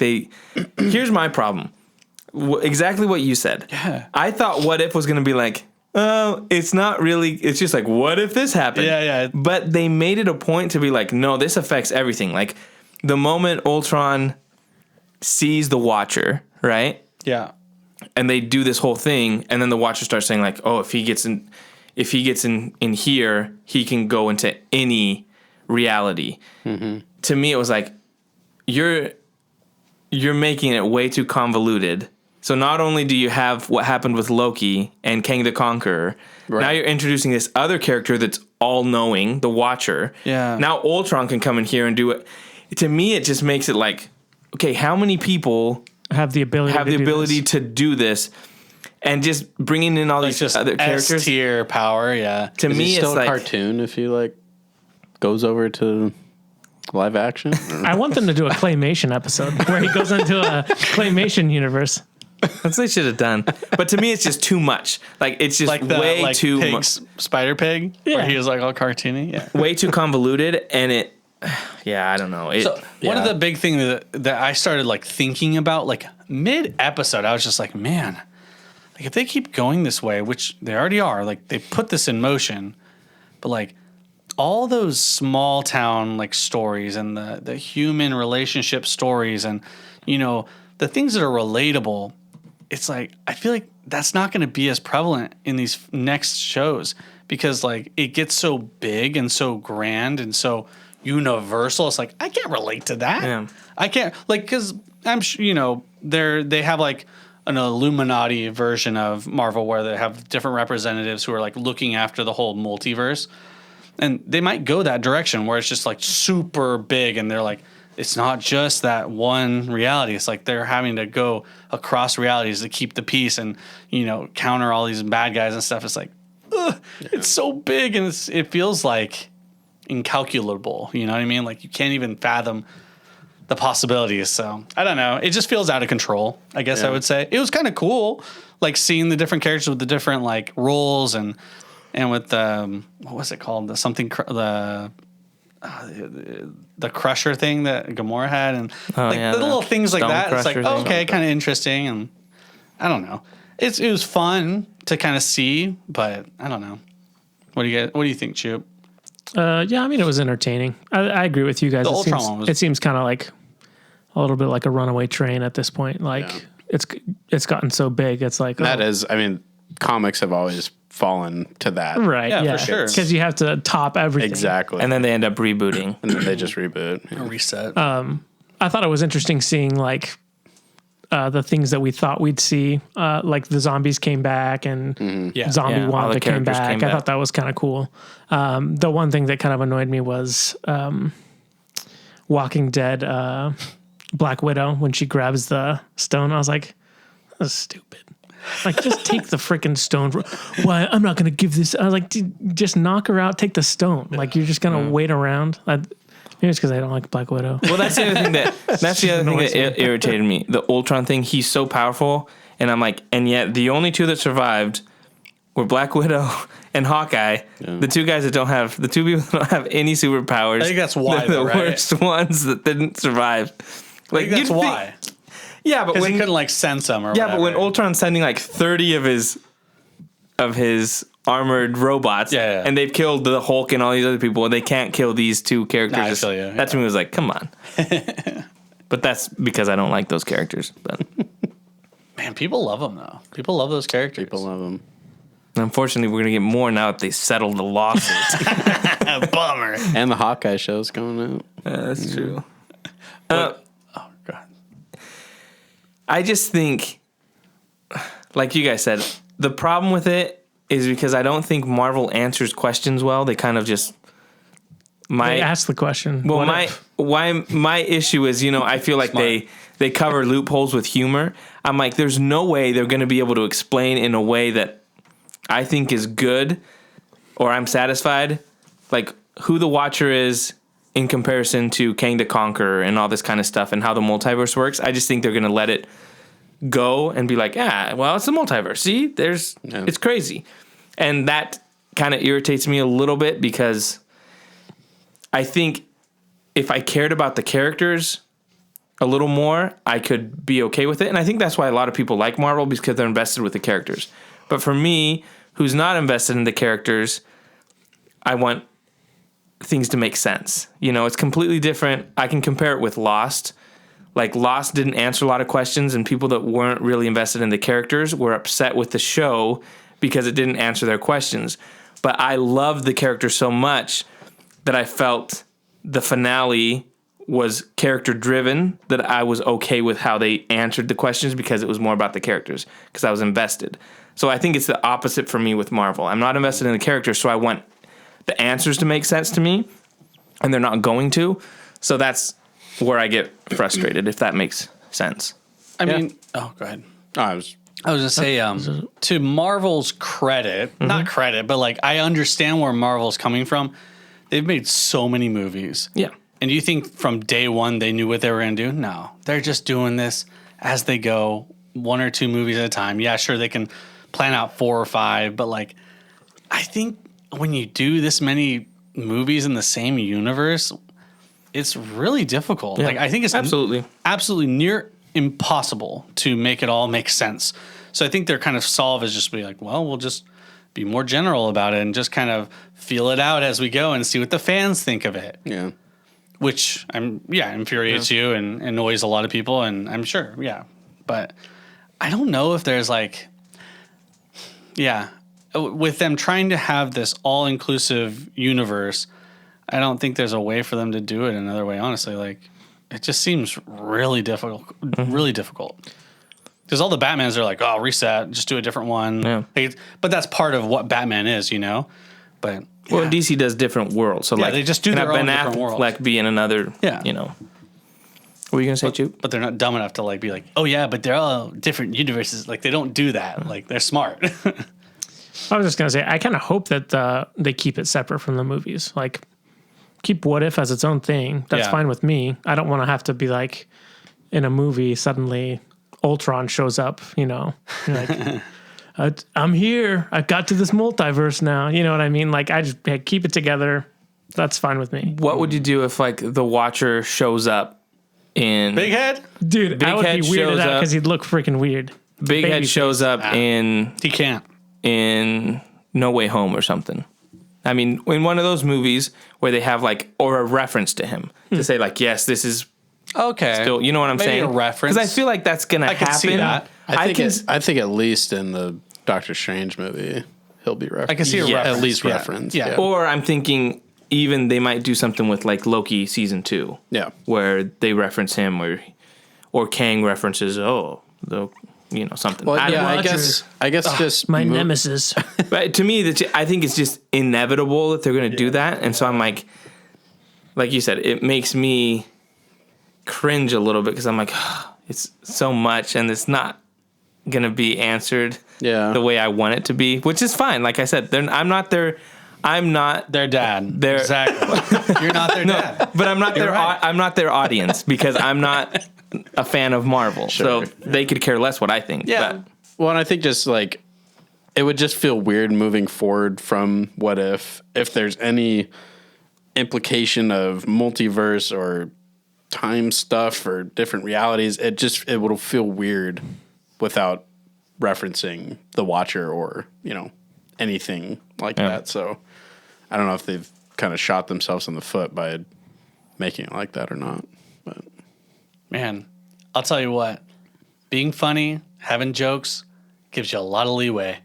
here's my problem. Exactly what you said. Yeah. I thought What If was going to be like, oh, it's not really. It's just like, what if this happened? Yeah. But they made it a point to be like, no, this affects everything. Like the moment Ultron sees the Watcher, right? Yeah. And they do this whole thing, and then the Watcher starts saying like, oh, if he gets in here, he can go into any reality. Mm-hmm. To me, it was like you're making it way too convoluted. So not only do you have what happened with Loki and Kang the Conqueror, now you're introducing this other character that's all-knowing, the Watcher. Yeah. Now Ultron can come in here and do it. To me, it just makes it like, okay, how many people Have the ability to do this, and just bringing in all Like these just other characters. S tier power, yeah. To Is me, he it's still a like cartoon if he like goes over to live action? I want them to do a claymation episode where he goes into a claymation universe. that's what they should have done. But to me, it's just too much. Like it's just Like the way too Pig's Spider Pig, Yeah. where he was like all cartoony. Yeah. way too convoluted, and it. Yeah, I don't know. So one of the big things that I started like thinking about, like mid episode, I was just like, man, like if they keep going this way, which they already are, like they put this in motion, but like all those small town like stories and the human relationship stories and, you know, the things that are relatable, it's like, I feel like that's not going to be as prevalent in these next shows because like it gets so big and so grand and so universal. It's like, I can't relate to that. Yeah. I can't like, cause I'm sure, you know, they have like an Illuminati version of Marvel where they have different representatives who are like looking after the whole multiverse. And they might go that direction where it's just like super big and they're like, it's not just that one reality. It's like they're having to go across realities to keep the peace and, you know, counter all these bad guys and stuff. It's like, it's so big and it feels like incalculable. You know what I mean? Like you can't even fathom the possibilities. So I don't know. It just feels out of control, I guess I would say. It was kind of cool, like seeing the different characters with the different like roles and with the, what was it called? The crusher thing that Gamora had and the little things like that. It's like, okay, kind of interesting. And I don't know. It was fun to kind of see, but I don't know. What do you think, Choop? Yeah, I mean, it was entertaining. I agree with you guys. The Ultron one was... It seems kind of like a little bit like a runaway train at this point. Like it's gotten so big. It's like that is. I mean, comics have always fallen to that, right? Yeah, for sure. Because you have to top everything exactly, and then they end up rebooting, and then they just reboot, reset. I thought it was interesting seeing like the things that we thought we'd see, like the zombies came back and zombie Wanda came back. I thought that was kind of cool. The one thing that kind of annoyed me was Walking Dead Black Widow when she grabs the stone. I was like, that's stupid. Like, just take the freaking stone. Why? I'm not going to give this. I was like, just knock her out. Take the stone. Like, you're just going to wait around. Maybe it's because I don't like Black Widow. Well, that's the other thing that irritated me. The Ultron thing. He's so powerful, and I'm like, and yet the only two that survived were Black Widow and Hawkeye. Yeah. The two guys that don't have the two people that don't have any superpowers. I think that's why the worst ones that didn't survive. Like that's why. Yeah, but when he couldn't like sense them or whatever. But when Ultron's sending like 30 of his armored robots, and they've killed the Hulk and all these other people, and they can't kill these two characters. I feel you. That's when it was like, come on. But that's because I don't like those characters. But man, people love them though. People love those characters. People love them. Unfortunately, we're gonna get more now that they settled the lawsuit. Bummer. And the Hawkeye show's coming out. That's true. I just think, like you guys said, the problem with it is because I don't think Marvel answers questions well. They kind of just they ask the question. Well, my issue is, you know, I feel like they cover loopholes with humor. I'm like, there's no way they're going to be able to explain in a way that I think is good or I'm satisfied, like who the Watcher is in comparison to Kang the Conqueror and all this kind of stuff and how the multiverse works. I just think they're going to let it go and be like, well, it's the multiverse. See, it's crazy. And that kind of irritates me a little bit because I think if I cared about the characters a little more, I could be okay with it. And I think that's why a lot of people like Marvel, because they're invested with the characters. But for me, who's not invested in the characters, I want things to make sense. You know, it's completely different. I can compare it with Lost. Like, Lost didn't answer a lot of questions, and people that weren't really invested in the characters were upset with the show because it didn't answer their questions. But I loved the character so much that I felt the finale was character-driven, that I was okay with how they answered the questions because it was more about the characters, because I was invested. So I think it's the opposite for me with Marvel. I'm not invested in the characters, so I want the answers to make sense to me, and they're not going to. So that's where I get frustrated, if that makes sense. I mean, go ahead. I was going to say, to Marvel's credit, not credit, but like I understand where Marvel's coming from. They've made so many movies. Yeah. And you think from day one they knew what they were going to do? No. They're just doing this as they go, 1 or 2 movies at a time. Yeah, sure, they can plan out 4 or 5, but like I think when you do this many movies in the same universe, it's really difficult. Yeah. Like I think it's absolutely near impossible to make it all make sense. So I think their kind of solve is just be like, well, we'll just be more general about it and just kind of feel it out as we go and see what the fans think of it. Yeah. Which infuriates you and annoys a lot of people, and I'm sure, but I don't know if there's like, with them trying to have this all-inclusive universe, I don't think there's a way for them to do it another way. Honestly, like it just seems really difficult, because all the Batmans are like, oh, reset, just do a different one. Yeah. But that's part of what Batman is, But Well, DC does different worlds, so like they just do their own Ben different worlds. Affleck be in another, Yeah. What were you gonna say, Choop? But they're not dumb enough to like be like, oh yeah, but they're all different universes. Like they don't do that. Like they're smart. I was just gonna say, I kind of hope that they keep it separate from the movies. Like, keep What If as its own thing. That's fine with me. I don't want to have to be like, in a movie suddenly Ultron shows up. Like, I'm here. I got to this multiverse now. You know what I mean? Like, I just keep it together. That's fine with me. What would you do if like the Watcher shows up in Big Head? Dude, I would Head be weirded shows out up. because he'd look freaking weird. Big Baby Head shows up in He can't. No Way Home or something? I mean, in one of those movies where they have like or a reference to him to say like, yes, this is Okay. still, you know what I'm Maybe saying? a reference. Because I feel like that's gonna happen. can see that. I think at least in the Doctor Strange movie, he'll be referenced. I can see a reference. At least Yeah. reference. Yeah. Or I'm thinking even they might do something with like Loki season 2. Yeah. Where they reference him or Kang references something. Well, I don't know. I guess just My nemesis. But to me, I think it's just inevitable that they're going to do that. And so I'm like you said, it makes me cringe a little bit because I'm like, it's so much and it's not going to be answered the way I want it to be, which is fine. Like I said, I'm not their dad. Their- Exactly. You're not their dad. but I'm not their right. I'm not their audience because I'm not a fan of Marvel. Sure. So they could care less what I think. Yeah. But Well, and I think just like it would just feel weird moving forward from What If there's any implication of multiverse or time stuff or different realities. It would feel weird without referencing the Watcher or anything like that. So I don't know if they've kind of shot themselves in the foot by making it like that or not. But Man, I'll tell you what. Being funny, having jokes, gives you a lot of leeway.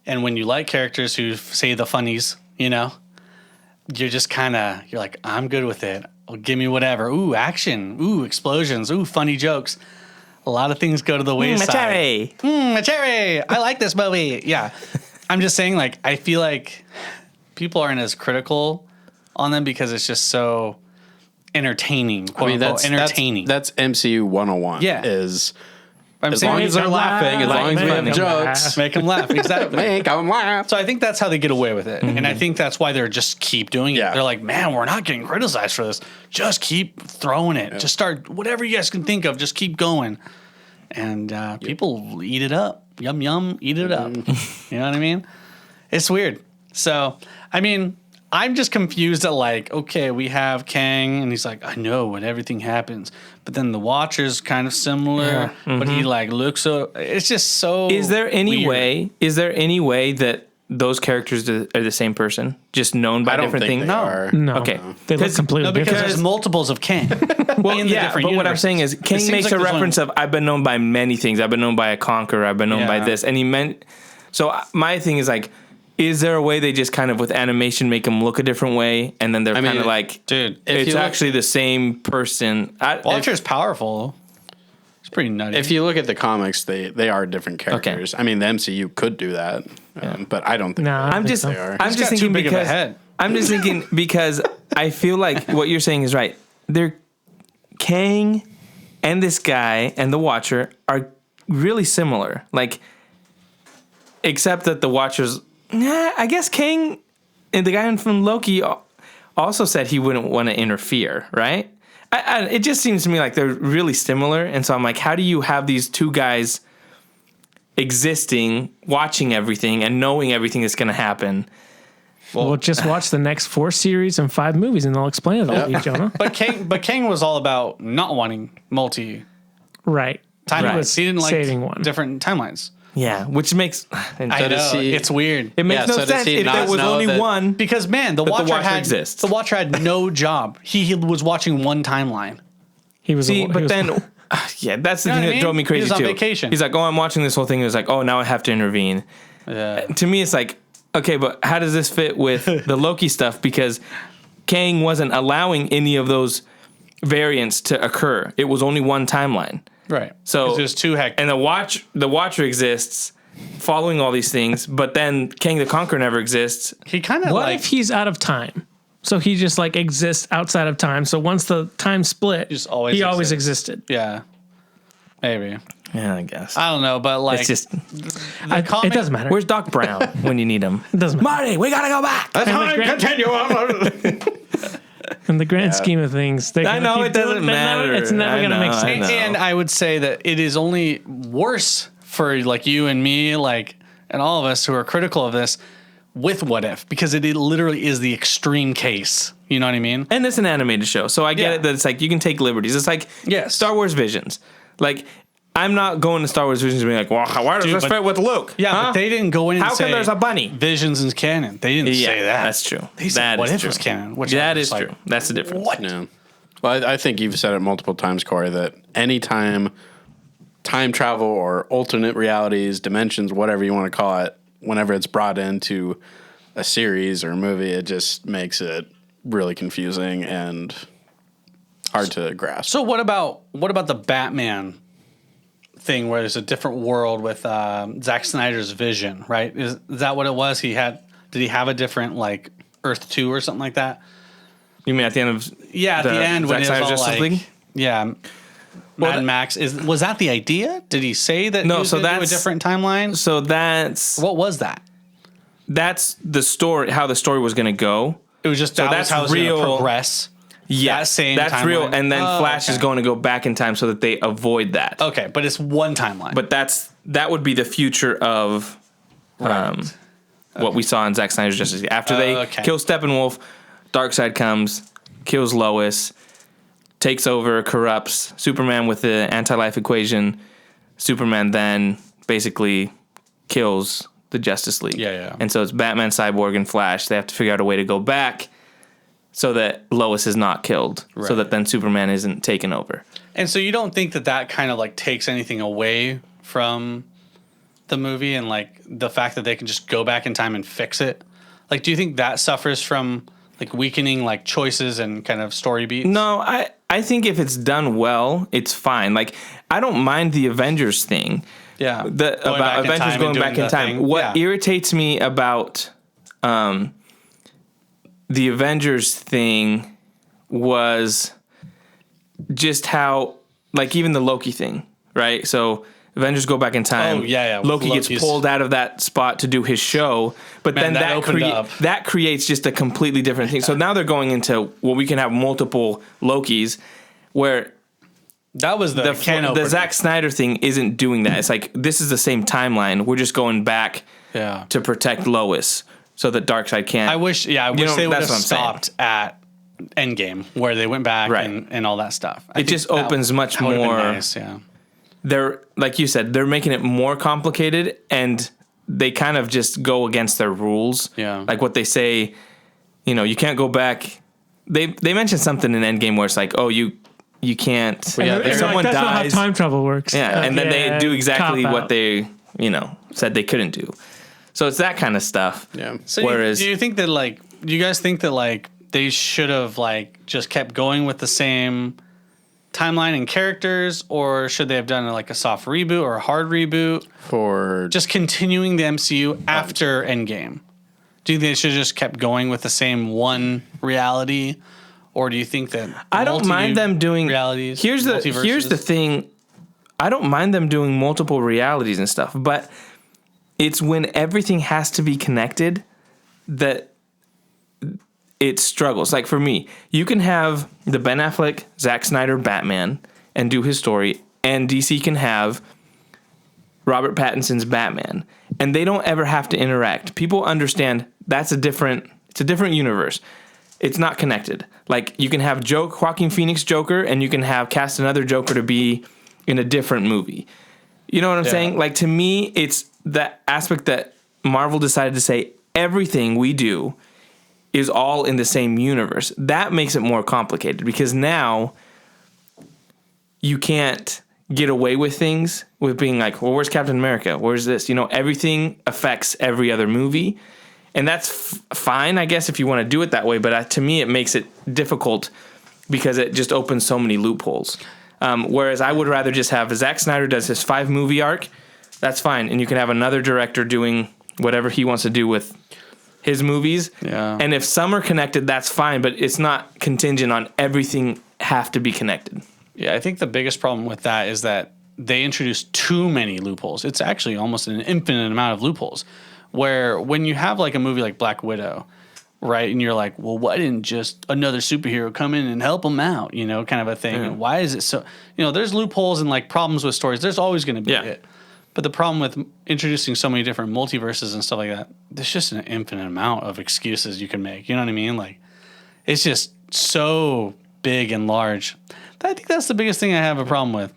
And when you like characters who say the funnies, you're just you're like, I'm good with it. Well, give me whatever. Ooh, action. Ooh, explosions. Ooh, funny jokes. A lot of things go to the wayside. Machare. A cherry. I like this movie. Yeah. I'm just saying, like, I feel like people aren't as critical on them because it's just so entertaining. Quote unquote, entertaining. That's MCU 101. Yeah. I'm As saying long as they're laughing, as long as we have jokes, make them laugh. Exactly. make them laugh. So I think that's how they get away with it. And I think that's why they're just keep doing it. Yeah. They're like, man, we're not getting criticized for this. Just keep throwing it. Just start whatever you guys can think of. Just keep going. And people eat it up. Yum, yum, eat it up. You know what I mean? It's weird. So, I mean, I'm just confused at like, okay, we have Kang and he's like, I know when everything happens. But then the Watcher's kind of similar, but he like looks so, it's just so Is there any weird. way that those characters are the same person, just known by I don't different think things? they are. No. Okay. They look completely No, because different. there's multiples of Kang. Well, in the yeah, different but what I'm universes. saying is, It King seems makes like a there's reference of I've been known by many things. I've been known by a conqueror. I've been known by Yeah. this, and he meant. So my thing is like, is there a way they just kind of with animation make them look a different way, and then they're kind of like, dude, if it's you look- actually the same person? Watcher's powerful. It's pretty nutty. If you look at the comics, they are different characters. I mean, the MCU could do that, but I don't think No, I they think just, so. they are. I'm He's just got too thinking big of a because head. I'm just thinking because I feel like what you're saying is right. They're Kang and this guy and the Watcher are really similar. Like, except that the Watcher's, I guess Kang and the guy from Loki also said he wouldn't want to interfere, right? It just seems to me like they're really similar. And so I'm like, how do you have these two guys existing, watching everything and knowing everything that's going to happen? Well, just watch the next 4 series and 5 movies, and they'll explain it all to you, Jonah. But Kang was all about not wanting multi Right. timelines. was He didn't like saving one. different timelines. Yeah, which makes and I does know, he- it's weird. it makes Yeah, no so does sense he if not there was know only that- one. Because man, the Watcher exists. The Watcher had no job. He was watching one timeline. He was. See, he but was- then, yeah, that's the You know thing what I that drove mean? me He crazy was on too. vacation. He's like, oh, I'm watching this whole thing. He was like, oh, now I have to intervene. Yeah. To me, it's like, okay, but how does this fit with the Loki stuff? Because Kang wasn't allowing any of those variants to occur. It was only one timeline. Right. So 'Cause there's two hectares. And the Watcher exists, following all these things, but then Kang the Conqueror never exists. He kind of what like if he's out of time? So he just like exists outside of time. So once the time split, Just always he always exists. existed. yeah, maybe. Yeah, I guess. I don't know, but like It's just, It doesn't matter. where's Doc Brown when you need him? It doesn't matter. Marty, we gotta go back. That's how I grand- continue. In the grand scheme of things, they're I gonna know keep it doesn't doing- they're never- matter. It's never I going to make know, I sense. know. And I would say that it is only worse for like you and me, like, and all of us who are critical of this with What If, because it literally is the extreme case. You know what I mean? And it's an animated show, so I get Yeah. it that it's like you can take liberties. It's like Yes. Star Wars Visions. Like, I'm not going to Star Wars Visions and being like, well, why does Dude, this but- fit with Luke? Yeah, Huh? but they didn't go in and How say come there's a bunny? Visions is canon. They didn't Yeah, say that. that's true. They said That What is If true. was canon. Which That I was is like, true. That's the difference. What? Yeah. Well, I think you've said it multiple times, Corey, that anytime time travel or alternate realities, dimensions, whatever you want to call it, whenever it's brought into a series or a movie, it just makes it really confusing and hard to grasp. So what about the Batman thing where there's a different world with Zack Snyder's vision, right? Is that what it was? Did he have a different like Earth 2 or something like that? You mean at the end of Yeah, at the end when Zack it was Snyder's all Justice like, League? yeah, Mad Max was that the idea? Did he say that? No, he was so gonna do a that's- different timeline. So What was that? that's the story. How the story was going to go. It was just that's that's how it was real. gonna progress. Yeah, That same that's real. timeline? And then Oh, Flash is okay. going to go back in time so that they avoid that. Okay, but it's one timeline. But that would be the future of what we saw in Zack Snyder's Justice League. After they Okay. kill Steppenwolf, Darkseid comes, kills Lois, takes over, corrupts Superman with the anti-life equation. Superman then basically kills the Justice League. Yeah. And so it's Batman, Cyborg, and Flash. They have to figure out a way to go back so that Lois is not killed, so Right. that then Superman isn't taken over. And so you don't think that kind of like takes anything away from the movie and like the fact that they can just go back in time and fix it? Like, do you think that suffers from like weakening like choices and kind of story beats? No, I think if it's done well, it's fine. Like, I don't mind the Avengers thing. Yeah. About back in Avengers time and going doing back in the time. thing. What Yeah. irritates me about the Avengers thing was just how, like, even the Loki thing, right? So Avengers go back in time. Oh, yeah. with Loki gets Loki's- pulled out of that spot to do his show, but Man, then that opened up. that creates just a completely different thing. So now they're going into, well, we can have multiple Lokis, where That was the can the opener. Zack Snyder thing isn't doing that. It's like, this is the same timeline. We're just going back Yeah. to protect Lois so that Darkseid can't. I wish they would know, have that's what I'm saying. stopped at Endgame where they went back Right. and all that stuff. I It think just that- opens much that would've been more. nice, yeah. They're, like you said, they're making it more complicated, and they kind of just go against their rules. Yeah. Like what they say, you can't go back. They mentioned something in Endgame where it's like, oh, you can't. Yeah, And they're someone like, that's not dies. how time travel works. Yeah, and then they do exactly cop what out. they, said they couldn't do. So it's that kind of stuff. Yeah. So Whereas- do you think that like, do you guys think that like they should have like just kept going with the same timeline and characters, or should they have done like a soft reboot or a hard reboot? For Just continuing the MCU after Endgame. Do you think they should have just kept going with the same one reality, or do you think that I don't mind them doing realities? Here's the multiverses? thing. I don't mind them doing multiple realities and stuff, but it's when everything has to be connected that it struggles. Like for me, you can have the Ben Affleck, Zack Snyder Batman and do his story, and DC can have Robert Pattinson's Batman, and they don't ever have to interact. People understand it's a different universe. It's not connected. Like you can have Joaquin Phoenix Joker, and you can have cast another Joker to be in a different movie. You know what I'm saying? Like, to me, it's that aspect that Marvel decided to say everything we do is all in the same universe. That makes it more complicated because now you can't get away with things with being like, well, where's Captain America? Where's this? You know, everything affects every other movie. And that's fine, I guess, if you want to do it that way. But to me, it makes it difficult because it just opens so many loopholes. Whereas I would rather just have Zack Snyder does his 5-movie arc. That's fine. And you can have another director doing whatever he wants to do with his movies. Yeah. And if some are connected, that's fine. But it's not contingent on everything have to be connected. Yeah, I think the biggest problem with that is that they introduced too many loopholes. It's actually almost an infinite amount of loopholes. Where when you have like a movie like Black Widow, right, and you're like, well, why didn't just another superhero come in and help them out, you know, kind of a thing. Yeah. And why is it so, you know, there's loopholes and like problems with stories. There's always going to be it. But the problem with introducing so many different multiverses and stuff like that, there's just an infinite amount of excuses you can make. You know what I mean? Like, it's just so big and large. I think that's the biggest thing I have a problem with.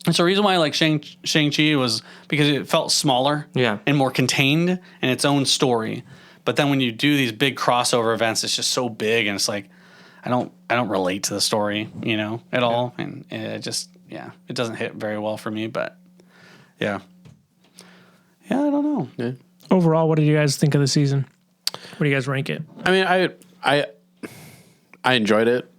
It's the reason why I like Shang-Chi was because it felt smaller and more contained in its own story. But then when you do these big crossover events, it's just so big and it's like, I don't relate to the story, you know, at all. And it just, it doesn't hit very well for me, but yeah, I don't know. Yeah. Overall, what did you guys think of the season? Where do you guys rank it? I mean, I enjoyed it.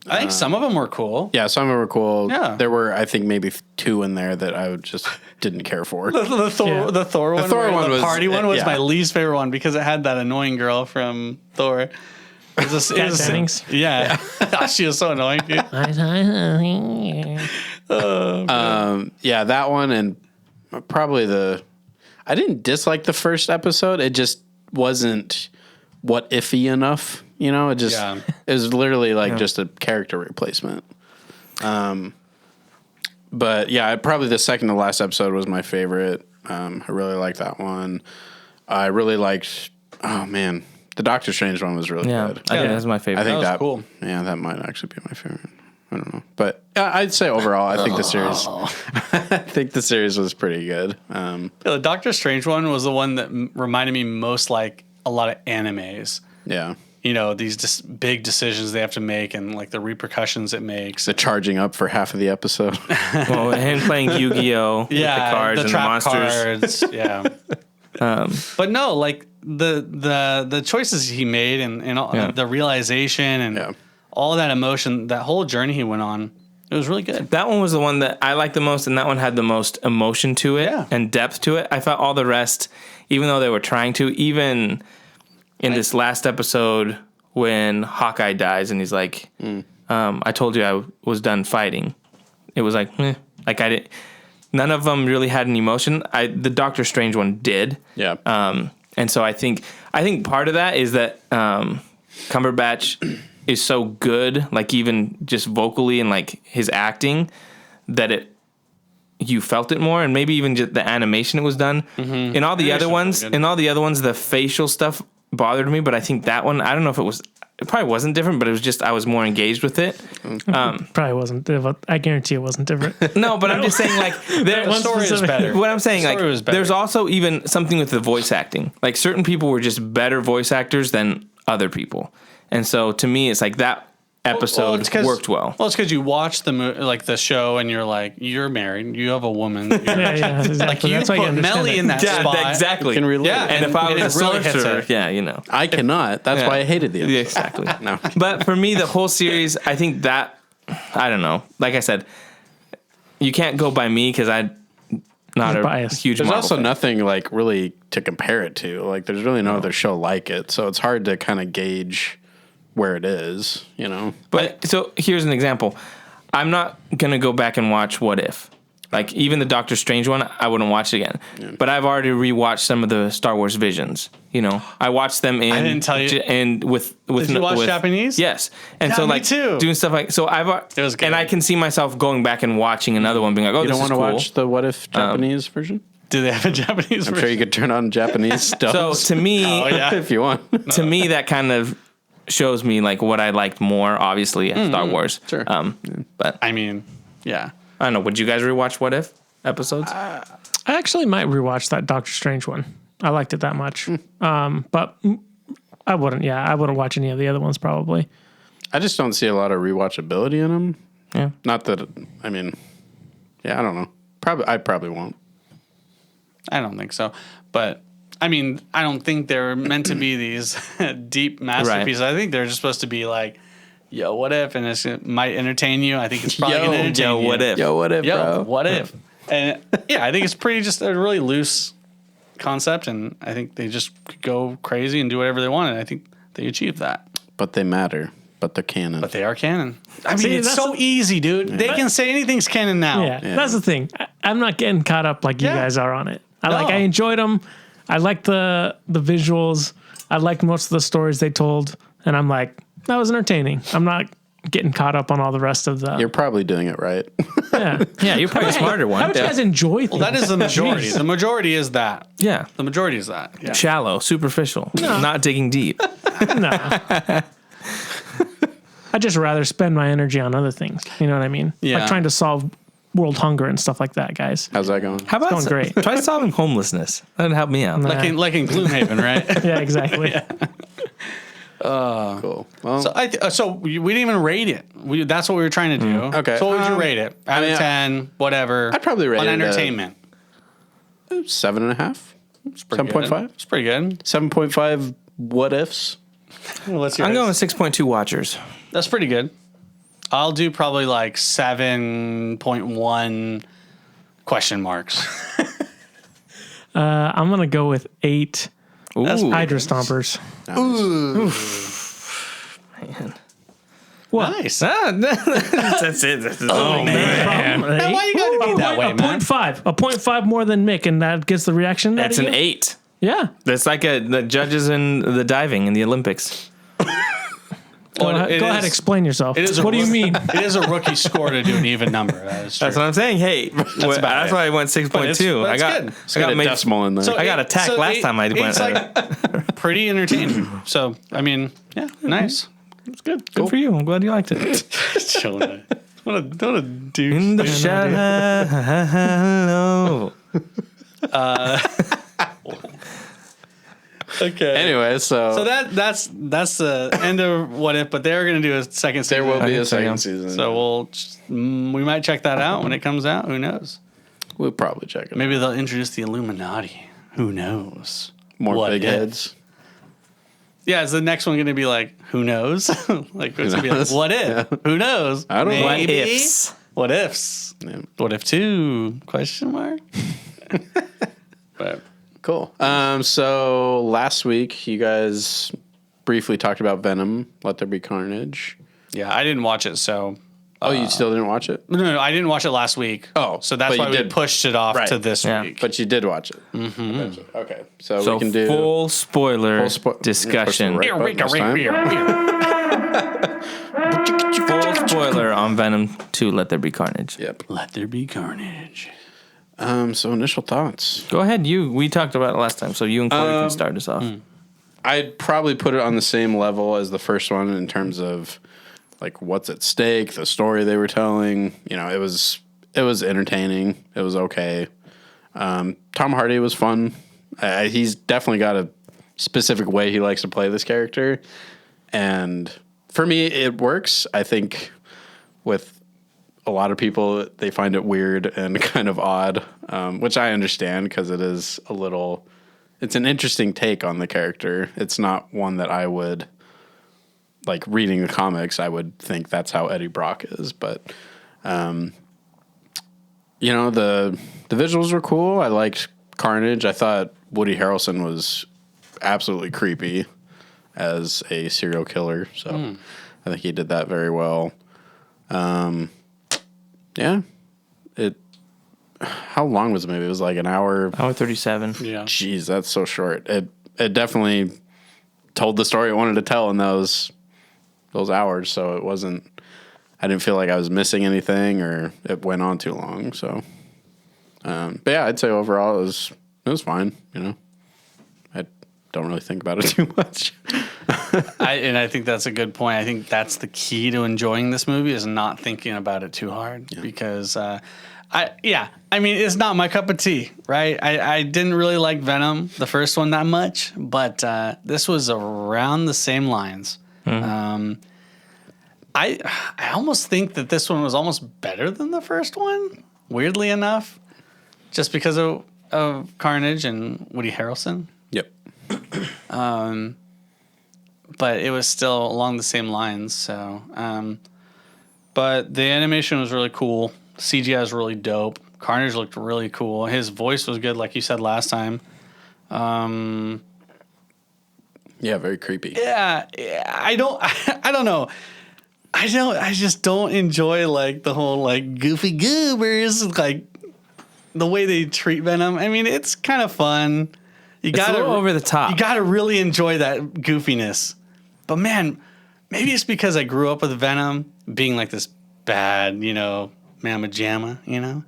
I think some of them were cool. Yeah, some of them were cool. Yeah. There were, I think, maybe 2 in there that I just didn't care for. The Thor one, was party one was my least favorite one because it had that annoying girl from Thor. It was Jennings? Yeah. She was so annoying, dude. Yeah, that one and probably I didn't dislike the first episode. It just wasn't what iffy enough. You know, it just it was literally like just a character replacement. But yeah, probably the second to last episode was my favorite. I really liked that one. I really liked. Oh man, the Doctor Strange one was really good. I think that's my favorite. I think that was cool. Yeah, that might actually be my favorite. I don't know, but I'd say overall, I think the series. I think the series was pretty good. The Doctor Strange one was the one that reminded me most like a lot of animes. Yeah. You know, these just big decisions they have to make and like the repercussions it makes. The charging up for half of the episode. Well, him playing Yu-Gi-Oh! With the cards and the monsters. Cards, yeah. But no, like the choices he made and all, the realization and all that emotion, that whole journey he went on, it was really good. That one was the one that I liked the most, and that one had the most emotion to it and depth to it. I felt all the rest, even though they were trying to, even in this last episode when Hawkeye dies and he's like, I told you I was done fighting. It was like, like I didn't. None of them really had an emotion. The Doctor Strange one did. Yeah. And so I think part of that is that Cumberbatch is so good, like even just vocally and like his acting, that you felt it more, and maybe even just the animation it was done. Mm-hmm. In all the other ones, the facial stuff bothered me, but I think that one, I don't know if it probably wasn't different, but it was just I was more engaged with it. Probably wasn't. I guarantee it wasn't different. No, but I'm just saying, like, the story is better. What I'm saying, like, there's also even something with the voice acting. Like, certain people were just better voice actors than other people, and so to me, it's like that episode worked well. Well, it's because you watch the show and you're like, you're married, you have a woman. Exactly. Like you That's why put Melly in that spot. Exactly. Can relate. Yeah, And if I was a sorcerer, you know. I cannot. That's why I hated the episode. Yeah, exactly. No. But for me, the whole series, I think that, I don't know. Like I said, you can't go by me because I'm not a huge There's Marvel also fan. nothing like really to compare it to. Like there's really no other show like it. So it's hard to kind of gauge where it is, you know. But so here's an example. I'm not going to go back and watch What If. Like even the Doctor Strange one, I wouldn't watch it again. Yeah. But I've already rewatched some of the Star Wars Visions. You know, I watched them in. I didn't tell you. And with Did you watch Japanese? Yes. And Yeah, so me like too. doing stuff like so It was good. and I can see myself going back and watching another one, being like, oh, You this don't is want to cool. watch the What If Japanese version? Do they have a Japanese I'm version? sure you could turn on Japanese stuff. So to me, if you want. to me, that kind of shows me like what I liked more, obviously, in Star Wars. Sure. But I mean, yeah. I don't know. Would you guys rewatch What If? episodes? I actually might rewatch that Doctor Strange one. I liked it that much. But I wouldn't watch any of the other ones probably. I just don't see a lot of rewatchability in them. Yeah. Not that, I mean, yeah, I don't know. I probably won't. I don't think so. But I mean, I don't think they're meant to be these deep masterpieces. Right. I think they're just supposed to be like, yo, what if? And it might entertain you. I think it's probably going to entertain you. What if? Yo, what if, Yo, bro? what if? And yeah, I think it's pretty just a really loose concept. And I think they just go crazy and do whatever they want. And I think they achieve that. But they matter. But they're canon. But they are canon. I mean, See, it's that's so easy, dude. They can say anything's canon now. Yeah, that's the thing. I'm not getting caught up like you Yeah. guys are on it. I No. enjoyed them. I liked the visuals. I liked most of the stories they told, and I'm like, that was entertaining. I'm not getting caught up on all the rest of the. You're probably doing it right. Yeah, Yeah, you're probably a smarter How one. would you guys enjoy things? Well, that is the majority. Jeez. The majority is that. Yeah. The majority is that. Yeah. Shallow, superficial, not digging deep. No. I'd just rather spend my energy on other things. You know what I mean? Yeah. Like trying to solve world hunger and stuff like that, guys. How's that going? How about going great. try solving homelessness? That'd help me out. Like in Gloomhaven, right? Yeah, exactly. Cool. Well, So we didn't even rate it. That's what we were trying to do. Okay. So what would you rate it? Out mean, of 10, whatever. I'd probably rate on it, entertainment. 7.5. It's pretty 7.5? good. It's pretty good. 7.5 what ifs. What's yours? I'm going with 6.2 watchers. That's pretty good. I'll do probably like 7.1 question marks. I'm gonna go with 8 Ooh. Hydra Stompers. Man. What? Nice. That's it. Oh, man. Now, why you gotta be that way, a man? 0.5. A 0.5 more than Mick, and that gets the reaction. That's out an of you? 8. Yeah. That's like the judges in the diving in the Olympics. Go ahead, explain yourself. What do you mean? It is a rookie score to do an even number. That is true. That's what I'm saying. Hey, that's why I went 6.2. but it's good. I got Got a made- decimal in there. I got attacked last time I went. It's like pretty entertaining. So, I mean, yeah, nice. It's good. Good for you. I'm glad you liked it. Jonah. What a douche. In the shallow. Okay. Anyway, So that's the end of What If, but they're going to do a second season. there will be a so, yeah. second season. So we might check that out when it comes out. Who knows? we'll probably check it. Maybe they'll introduce the Illuminati. Who knows? More What big if? heads. Yeah, is the next one going to be like, who knows? Like, it's going to be like, knows? what if? Who knows? I don't know. What Maybe. ifs? What ifs? Yeah. What if 2? Question mark? But Cool. So last week you guys briefly talked about Venom, Let There Be Carnage. yeah, I didn't watch it, so. Oh, you still didn't watch it? No, I didn't watch it last week. Oh, so that's but why you we did. pushed it off Right. to this Yeah. week. But you did watch it. Mm-hmm. Okay. So So we can do full spoiler spo- discussion. Right button this time. Full spoiler on Venom 2, Let There Be Carnage. Yep. Let there be carnage. So initial thoughts. Go ahead. We talked about it last time, so you and Corey can start us off. I'd probably put it on the same level as the first one in terms of like what's at stake, the story they were telling. You know, it was entertaining. It was okay. Tom Hardy was fun. He's definitely got a specific way he likes to play this character, and for me, it works. I think with a lot of people, they find it weird and kind of odd, which I understand because it is a little. It's an interesting take on the character. It's not one that I would, like reading the comics, I would think that's how Eddie Brock is. But, you know, the visuals were cool. I liked Carnage. I thought Woody Harrelson was absolutely creepy as a serial killer. So I think he did that very well. Yeah. How long was the movie? It was like an hour. Hour 37. Yeah. Jeez, that's so short. It definitely told the story it wanted to tell in those hours. So it wasn't. I didn't feel like I was missing anything, or it went on too long. So, but yeah, I'd say overall it was fine. You know, I don't really think about it too much. I think that's a good point. I think that's the key to enjoying this movie is not thinking about it too hard because I mean, it's not my cup of tea, right? I didn't really like Venom, the first one, that much, but this was around the same lines. I almost think that this one was almost better than the first one, weirdly enough, just because of Carnage and Woody Harrelson. Yep. But it was still along the same lines. So, but the animation was really cool. CGI was really dope. Carnage looked really cool. His voice was good, like you said last time. Yeah, very creepy. Yeah, I don't know. I just don't enjoy like the whole like goofy goobers, like the way they treat Venom. I mean, it's kind of fun. It's a little over the top. You gotta really enjoy that goofiness. But man, maybe it's because I grew up with Venom being like this bad, mamma jamma,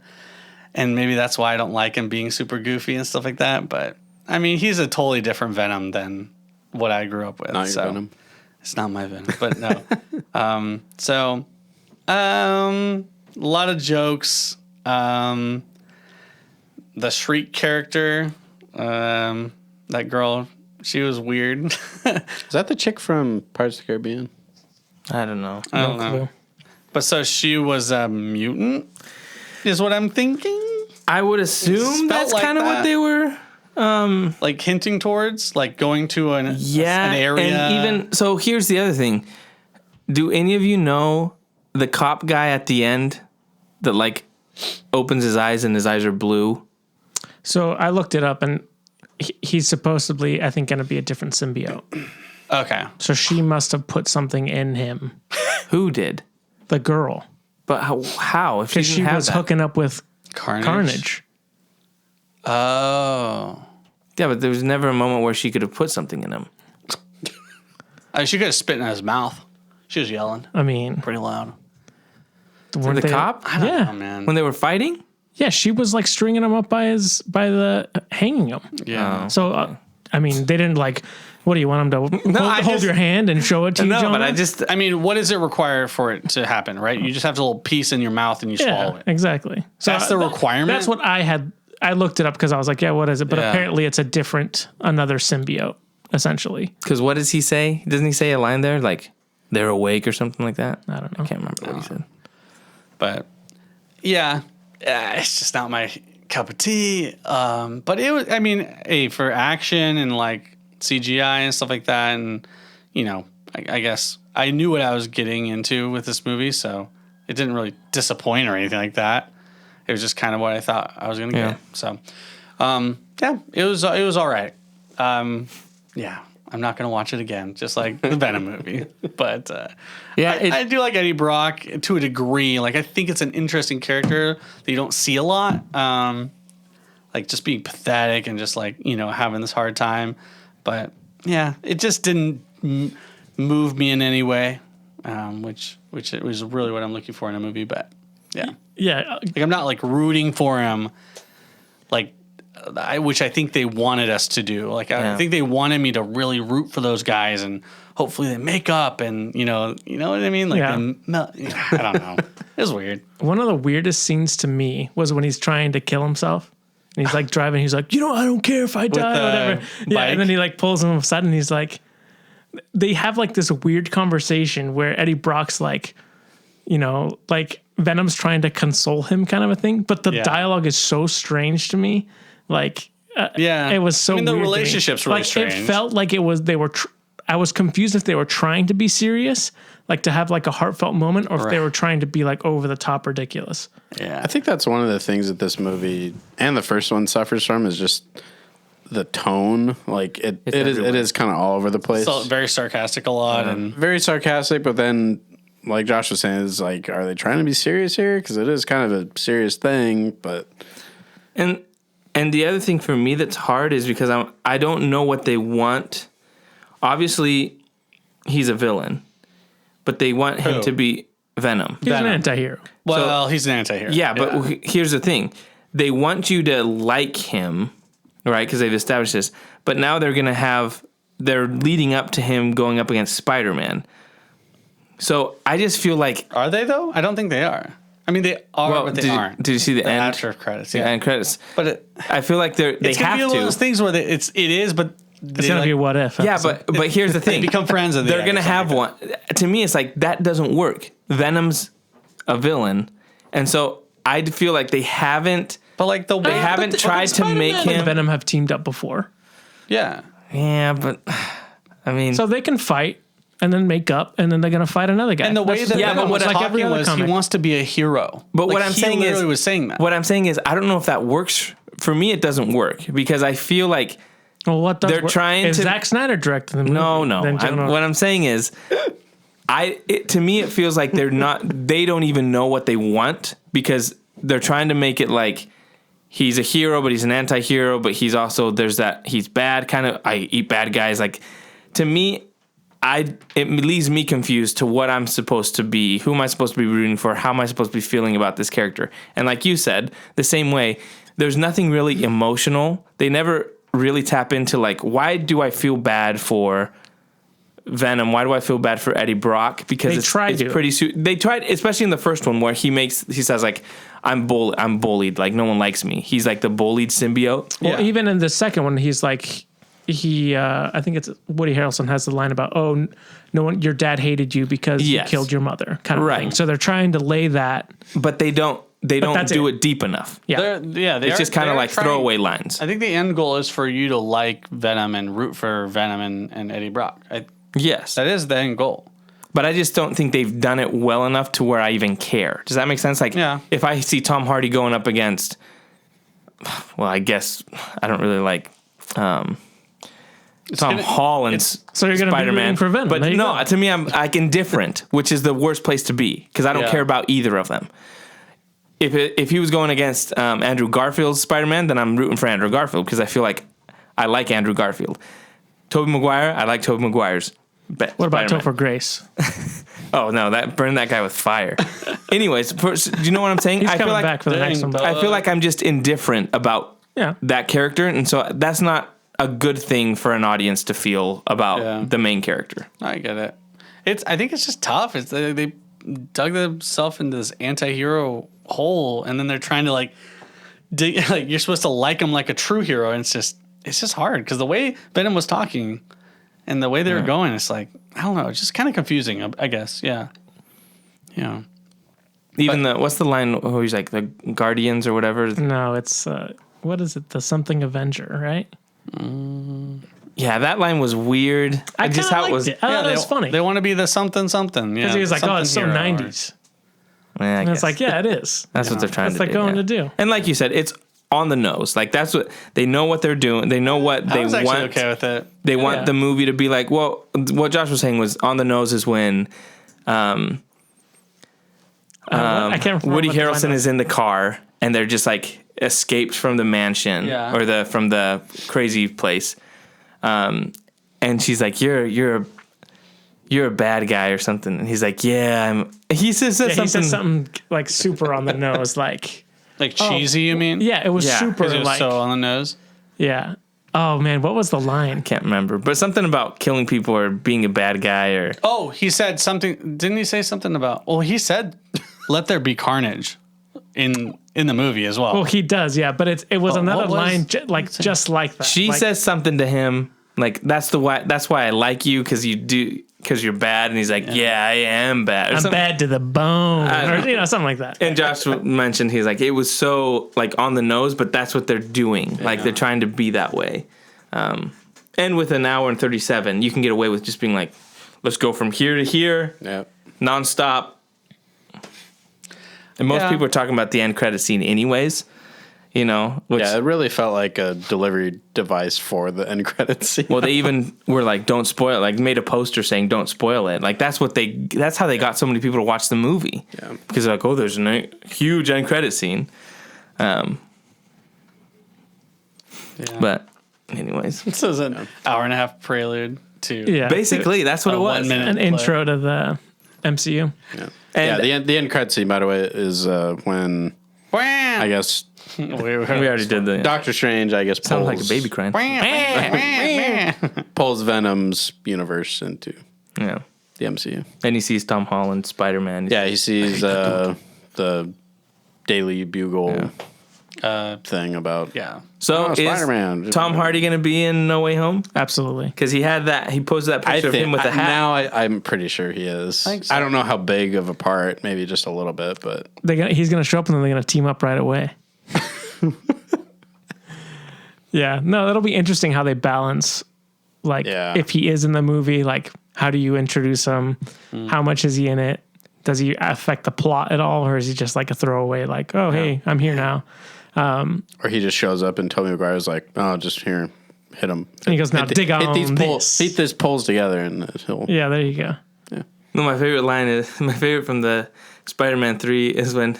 and maybe that's why I don't like him being super goofy and stuff like that. But I mean, he's a totally different Venom than what I grew up with. Not your Venom. It's not my Venom, but no. A lot of jokes. The Shriek character, that girl, she was weird. Is that the chick from Pirates of the Caribbean? I don't know. I don't know. But so she was a mutant, is what I'm thinking. I would assume that's like kind of what they were. Like hinting towards, like going to an area. And even so, here's the other thing. Do any of you know the cop guy at the end that like opens his eyes and his eyes are blue? So I looked it up, and he's supposedly, I think, going to be a different symbiote. Okay. So she must have put something in him. Who did? The girl. But how? If Because she was hooking up with Carnage. Oh. Yeah, but there was never a moment where she could have put something in him. She could have spit in his mouth. She was yelling I mean, pretty loud. weren't The they- cop? I don't know, man. When they were fighting? Yeah, she was like stringing him up by the hanging him. Yeah. So I mean, they didn't like. What do you want him to hold your hand and show it to you? No, Jonah? but I mean, what does it require for it to happen, right? You just have a little piece in your mouth and you swallow it. Exactly. So That's the requirement? That's what I had. I looked it up because I was like, yeah, what is it? But Yeah. apparently it's another symbiote, essentially. Because what does he say? Doesn't he say a line there? Like, they're awake or something like that? I don't know. I can't remember what he said. But yeah, it's just not my cup of tea. But it was, I mean, for action and like CGI and stuff like that. And, I guess I knew what I was getting into with this movie. So it didn't really disappoint or anything like that. It was just kind of what I thought I was going to get. So, it was all right. Yeah, I'm not going to watch it again, just like the Venom movie. But I do like Eddie Brock to a degree. Like, I think it's an interesting character that you don't see a lot. Like, just being pathetic and just like, having this hard time. But yeah, it just didn't move me in any way, which it was really what I'm looking for in a movie. But yeah. Yeah. Like, I'm not like rooting for him, like, which I think they wanted us to do. Like, I think they wanted me to really root for those guys, and hopefully they make up, and you know what I mean. Like, I don't know. It was weird. One of the weirdest scenes to me was when he's trying to kill himself, and he's like driving. He's like, I don't care if I die, or whatever. Yeah, and then he like pulls him aside, and he's like, they have like this weird conversation where Eddie Brock's like, like Venom's trying to console him, kind of a thing. But the dialogue is so strange to me. Like, it was so. the weird relationship's really strange. It felt like it was. They were. I was confused if they were trying to be serious, like to have like a heartfelt moment, or if they were trying to be like over the top ridiculous. Yeah, I think that's one of the things that this movie and the first one suffers from is just the tone. Like it is kind of all over the place. so very sarcastic a lot, and Very sarcastic, but then, like Josh was saying, is like, are they trying to be serious here? Because it is kind of a serious thing, but And the other thing for me that's hard is because I don't know what they want. Obviously, he's a villain, but they want him to be Venom. He's an anti-hero. well, he's an anti-hero. Yeah, but here's the thing. They want you to like him, right? Because they've established this. But now they're leading up to him going up against Spider-Man. So I just feel like... Are they, though? I don't think they are. I mean, they are, but they aren't. Did you see the end after credits? Yeah, end credits. But I feel like they it's gonna have be one to. of those things where it is, but It's gonna be a what if. Yeah, episode. but here's the thing: become friends. They're gonna have one. To me, it's like that doesn't work. Venom's a villain, and so I feel like they haven't. But like the way They haven't tried to make Spider-Man and him. Venom have teamed up before, yeah. Yeah, but I mean, so they can fight and then make up, and then they're gonna fight another guy. And the way that Yeah, Venom but what was I'm talking was he wants to be a hero. But what Like, I'm he saying literally is, was saying that. what I'm saying is, I don't know if that works for me. It doesn't work because I feel like well, what does they're work? trying if to- Zack Snyder directed the movie? no. then General- What I'm saying is, to me, it feels like they're not. They don't even know what they want because they're trying to make it like he's a hero, but he's an anti-hero. But he's also he's bad. Kind of, I eat bad guys. Like to me. It leaves me confused to what I'm supposed to be, who am I supposed to be rooting for, how am I supposed to be feeling about this character. And like you said, the same way, there's nothing really emotional. They never really tap into like, why do I feel bad for Venom? Why do I feel bad for Eddie Brock? Because it's pretty. They tried, especially in the first one where he says like, I'm bullied, like no one likes me. He's like the bullied symbiote. Well, even in the second one, he's like. I think it's Woody Harrelson has the line about, oh, no one, your dad hated you because you killed your mother, kind of thing. So they're trying to lay that, but they don't do it deep enough. Yeah, It's just kind of like throwaway lines. I think the end goal is for you to like Venom and root for Venom and Eddie Brock. Yes, that is the end goal. But I just don't think they've done it well enough to where I even care. Does that make sense? Like, if I see Tom Hardy going up against, well, I guess I don't really like. Tom Holland's so you're going to be rooting for Venom. But no, to me, I'm like indifferent, which is the worst place to be because I don't care about either of them. If he was going against Andrew Garfield's Spider-Man, then I'm rooting for Andrew Garfield because I feel like I like Andrew Garfield. Tobey Maguire, I like Tobey Maguire's. What about Topher Grace? Oh no, burn that guy with fire. Anyways, do you know what I'm saying? He's coming back for the next one. I feel like I'm just indifferent about that character, and so that's not a good thing for an audience to feel about the main character. I get it. I think it's just tough. It's they dug themselves into this anti-hero hole, and then they're trying to like you're supposed to like him like a true hero, and it's just hard because the way Venom was talking and the way they were going, it's like I don't know, it's just kind of confusing. I guess, yeah. Even what's the line? Oh, he's like the Guardians or whatever. No, it's what is it? The something Avenger, right? Yeah, that line was weird. I just how it was. It. I thought it was funny. They want to be the something. Because he was like, "Oh, it's so '90s." And it's like, yeah, it is. That's what they're trying to do. That's like going to do. And like you said, it's on the nose. Like that's what they know what they're doing. They know what they want. Okay with it. They want the movie to be like. Well, what Josh was saying was on the nose is when I can't remember Woody Harrelson is in the car and they're just like escaped from the mansion or from the crazy place, and she's like, "You're a bad guy or something," and he's like, "Yeah, I'm." He says something like super on the nose, like cheesy. You mean? Yeah, it was super. It was like so on the nose. Yeah. Oh man, what was the line? I can't remember, but something about killing people or being a bad guy or. Oh, he said something. Didn't he say something about? Well, he said, "Let there be carnage." In the movie as well. Well, he does, yeah, but it was another line just like that. She says something to him like that's why I like you because you're bad, and he's like, yeah I am bad. I'm bad to the bone, or something like that. And Josh mentioned he's like it was so like on the nose, but that's what they're doing. Like they're trying to be that way. And with an hour and 37, you can get away with just being like, let's go from here to here, nonstop. And most people are talking about the end credit scene anyways, which, it really felt like a delivery device for the end credit scene. Well, they even were like, don't spoil it, like made a poster saying don't spoil it. Like that's how they got so many people to watch the movie. Yeah. Because they're like, oh, there's a huge end credit scene. But anyways. This is an hour and a half prelude to basically that's what it was. 1 minute an intro to the MCU. Yeah. And the end credit scene, by the way, is when I guess we already did the Doctor Strange. I guess sounds like a baby crying. Pulls Venom's universe into the MCU, and he sees Tom Holland, Spider-Man. Yeah, he sees the Daily Bugle thing about. Yeah. So is Spider-Man. Tom Hardy going to be in No Way Home? Absolutely. Because he had that. He posted that picture of him with the hat. Now I'm pretty sure he is. think so. I don't know how big of a part, maybe just a little bit, but He's going to show up and then they're going to team up right away. Yeah. No, that'll be interesting how they balance, like, if he is in the movie, like, how do you introduce him? How much is he in it? Does he affect the plot at all? Or is he just like a throwaway, like, oh, hey, I'm here now? or he just shows up and Tobey Maguire's like, oh, just here, hit him. And he goes, now dig on this. Hit these poles together, and he'll. Yeah, there you go. No, my favorite line is my favorite from the Spider-Man 3 is when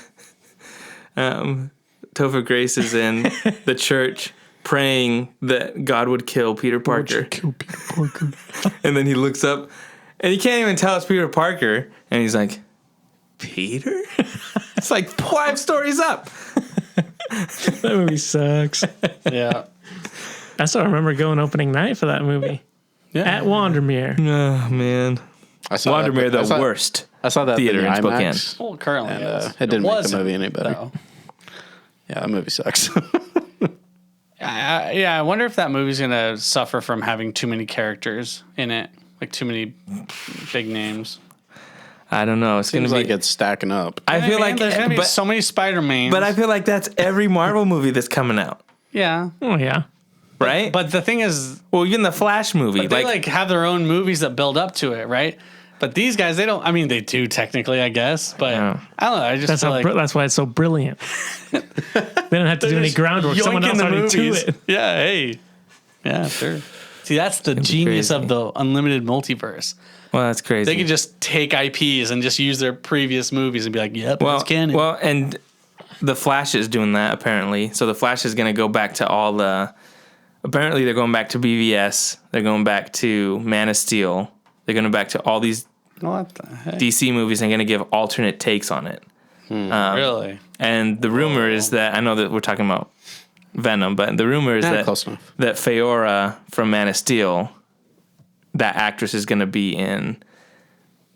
Topher Grace is in the church praying that God would kill Peter Parker. And then he looks up and he can't even tell it's Peter Parker. And he's like, Peter? It's like 5 stories up. That movie sucks. Yeah. I still remember going opening night for that movie at Wandermere. Oh, man. I saw Wandermere, that, the worst. I saw that theater in in IMAX, Spokane. Well, currently, and yes. it didn't make the wasn't, movie any better. though. Yeah, that movie sucks. I wonder if that movie's gonna suffer from having too many characters in it, like too many big names. I don't know. It's going to Seems be. like it's stacking up. I feel like. there's gonna be But, so many Spider-Mans. but I feel like that's every Marvel movie that's coming out. yeah. Oh, yeah. Right? But the thing is, well, even the Flash movie. they like have their own movies that build up to it, right? But these guys, they don't. I mean, they do technically, I guess. But Yeah. I don't know. I just feel like That's why it's so brilliant. They don't have to do any groundwork. Someone yoinking else the already to movies. it. Yeah. Hey. Yeah. Sure. See, that's the genius crazy. of the unlimited multiverse. well, that's crazy. They can just take IPs and just use their previous movies and be like, "Yep, that's canon." Well, and the Flash is doing that apparently. So the Flash is going to go back to all the. Apparently, they're going back to BVS. They're going back to Man of Steel. They're going back to all these what the heck? DC movies and going to give alternate takes on it. Really? And the rumor is that I know that we're talking about Venom, but the rumor is Close enough. that Feora from Man of Steel, that actress is going to be in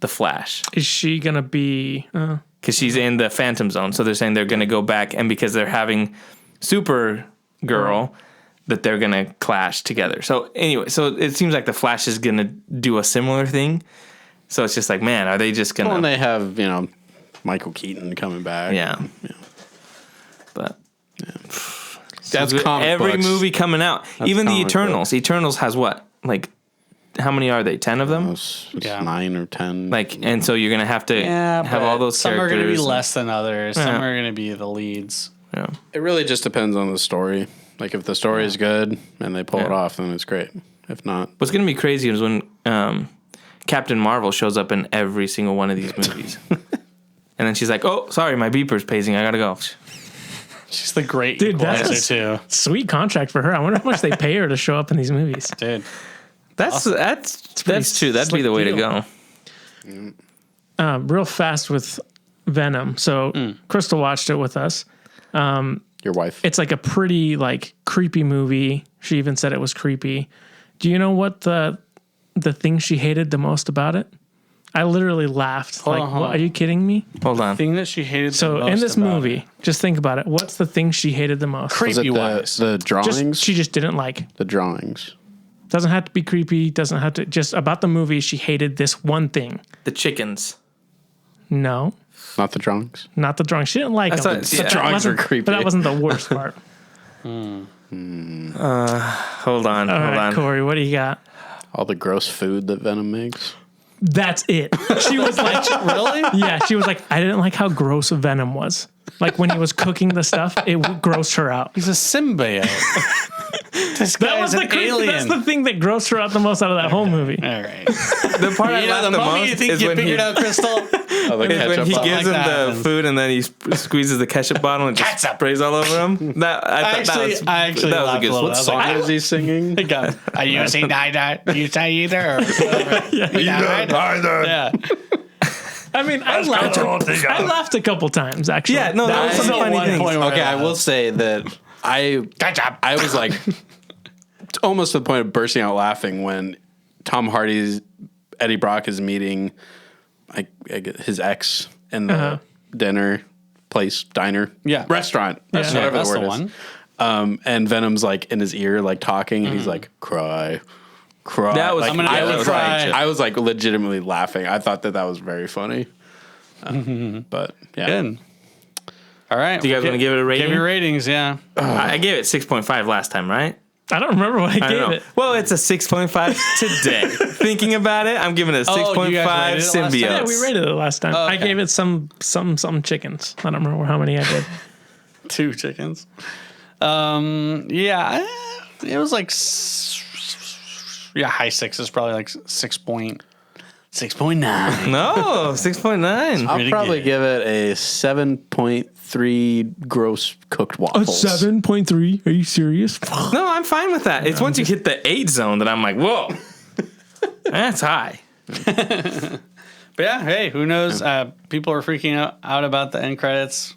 the Flash. Is she going to be... Because she's in the Phantom Zone, so they're saying they're going to go back, and because they're having Supergirl, that they're going to clash together. So anyway, so it seems like the Flash is going to do a similar thing. So it's just like, man, are they just going to... Well, and they have, Michael Keaton coming back. Yeah. But... That's comic every books. movie coming out. Even the comic Eternals. Eternals has what? Like, how many are they? 10 of them? It's Yeah. 9 or 10. Like, and so you're going to have to have all those some characters. are going to be less than others. Some Yeah. are going to be the leads. Yeah. It really just depends on the story. Like, if the story is good and they pull it off, then it's great. If not, What's going to be crazy is when Captain Marvel shows up in every single one of these movies. And then she's like, oh, sorry, my beeper's pacing. I got to go. She's the great Dude, equalizer that's too. sweet contract for her. I wonder how much they pay her to show up in these movies. Dude. That's true. That'd be the way to go. Real fast with Venom. So Crystal watched it with us. your wife. It's like a pretty like creepy movie. She even said it was creepy. Do you know what the thing she hated the most about it? I literally laughed. What, are you kidding me? Hold on. Thing that she hated So the most in this about movie, it. just think about it. What's the thing she hated the most? Was it Creepy wise. the drawings? She just didn't like. The drawings. Doesn't have to be creepy. Doesn't have to. Just about the movie, she hated this one thing. The chickens. No, Not the drawings. not the drawing. She didn't like That's them. what- But yeah. that Drawings wasn't- are creepy. But that wasn't the worst part. Hold on. All Hold right, on. Corey, what do you got? All the gross food that Venom makes. That's it. She was like, Really? yeah, she was like, I didn't like how gross Venom was. Like when he was cooking the stuff, it grossed her out. He's a symbiote. This That guy was is the an creepy, alien. that's the thing that grossed her out the most out of that whole movie. All right. The part I You know, laughed the the moment you most think is you when figured he, out, Crystal. Oh, the is when ketchup he bottle. gives like him that the happens. food and then he squeezes the ketchup bottle and just Ketchup. sprays all over him. I actually that was a laughed good a little. one. I was Song like, is he singing? are you saying neither? You say either? Or Either. Yeah. I mean, I laughed a couple times, actually. Yeah, no, that was some funny things. Okay, I will say that I was like almost to the point of bursting out laughing when Tom Hardy's Eddie Brock is meeting his ex in the dinner place, diner, Yeah. restaurant, whatever that's the word the is. one. And Venom's like in his ear, like talking, and he's like, cry. That was- like, I'm gonna I make you was cry. like, I was like legitimately laughing. I thought that was very funny. But yeah, Good. All right. Do you guys want to give it a rating? Give your ratings, yeah. I gave it 6.5 last time, right? I don't remember what I I don't gave know. it. Well, it's a 6.5 today. Thinking about it, I'm giving it a Oh, you 6.5 guys rated it last time? symbiote. Yeah, we rated it last time. I okay. gave it some chickens. I don't remember how many I did. 2 chickens. Yeah, it was like high 6s, probably like 6.9. No, 6.9. I'll pretty probably good. give it a 7.3 gross cooked waffles. 7.3? Are you serious? No, I'm fine with that. It's once you hit the 8 zone that I'm like, whoa, that's high. But yeah, hey, who knows? People are freaking out about the end credits.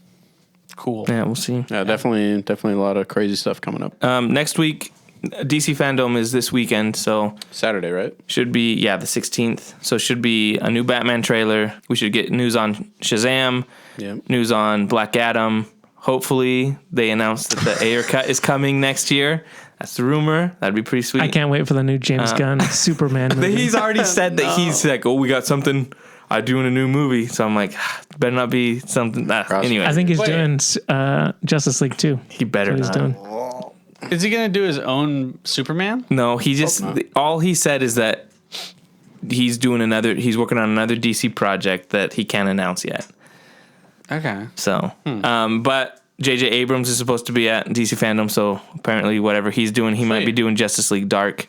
Cool. Yeah, we'll see. Yeah, definitely a lot of crazy stuff coming up. Next week, DC Fandom is this weekend, so Saturday, right? should be, the 16th. So should be a new Batman trailer. We should get news on Shazam, Yeah. news on Black Adam. Hopefully, they announced that the Ayer cut is coming next year. That's the rumor. That'd be pretty sweet. I can't wait for the new James Gunn Superman movie. He's already said that he's like, oh, we got something I do in a new movie. So I'm like, better not be something. Anyway, I think he's Wait. doing Justice League 2. he better That's what not. he's doing. Is he going to do his own Superman? No, he just all he said is that he's working on another DC project that he can't announce yet. Okay. So, but J.J. Abrams is supposed to be at DC Fandom, so apparently whatever he's doing, he might be Sweet. doing Justice League Dark.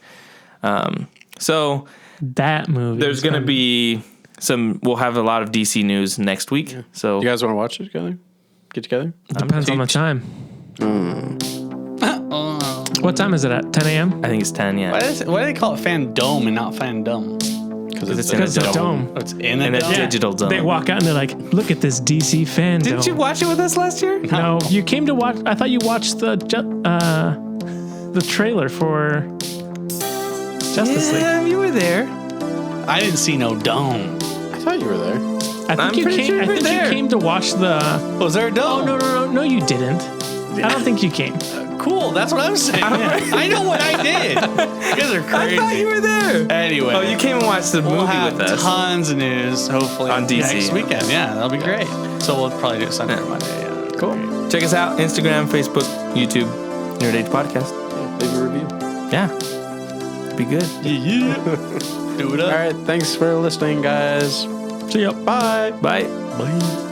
So That movie. there's going to be we'll have a lot of DC news next week. So You guys want to watch it together? Get together? Depends on the time. What time is it at? 10 a.m.? I think it's 10, yeah. Why do they call it Fandom and not Fandom? Because it's Because in the a dome. dome. Oh, it's in a In a dome? digital zone. They walk out and they're like, look at this DC fandom. Didn't you watch it with us last year? No, you came to watch. I thought you watched the trailer for Justice League. Yeah, you were there. I didn't see no dome. I thought you were there. I think I'm you pretty came. sure I you were think there. you came to watch the. Was there a dome? No, you didn't. I don't think you came. Cool, that's what I'm saying. I know what I did. You guys are crazy. I thought you were there. Anyway. Oh, you came and watched the movie We'll have with us. tons of news, hopefully, On DC. next weekend. Yeah, that'll be great. So we'll probably do it Sunday or Monday. Yeah. Cool. Check us out. Instagram, Facebook, YouTube, Nerd Age Podcast. Leave a review. Yeah. Be good. Yeah. Do it up. All right. Thanks for listening, guys. See ya. Bye. Bye. Bye.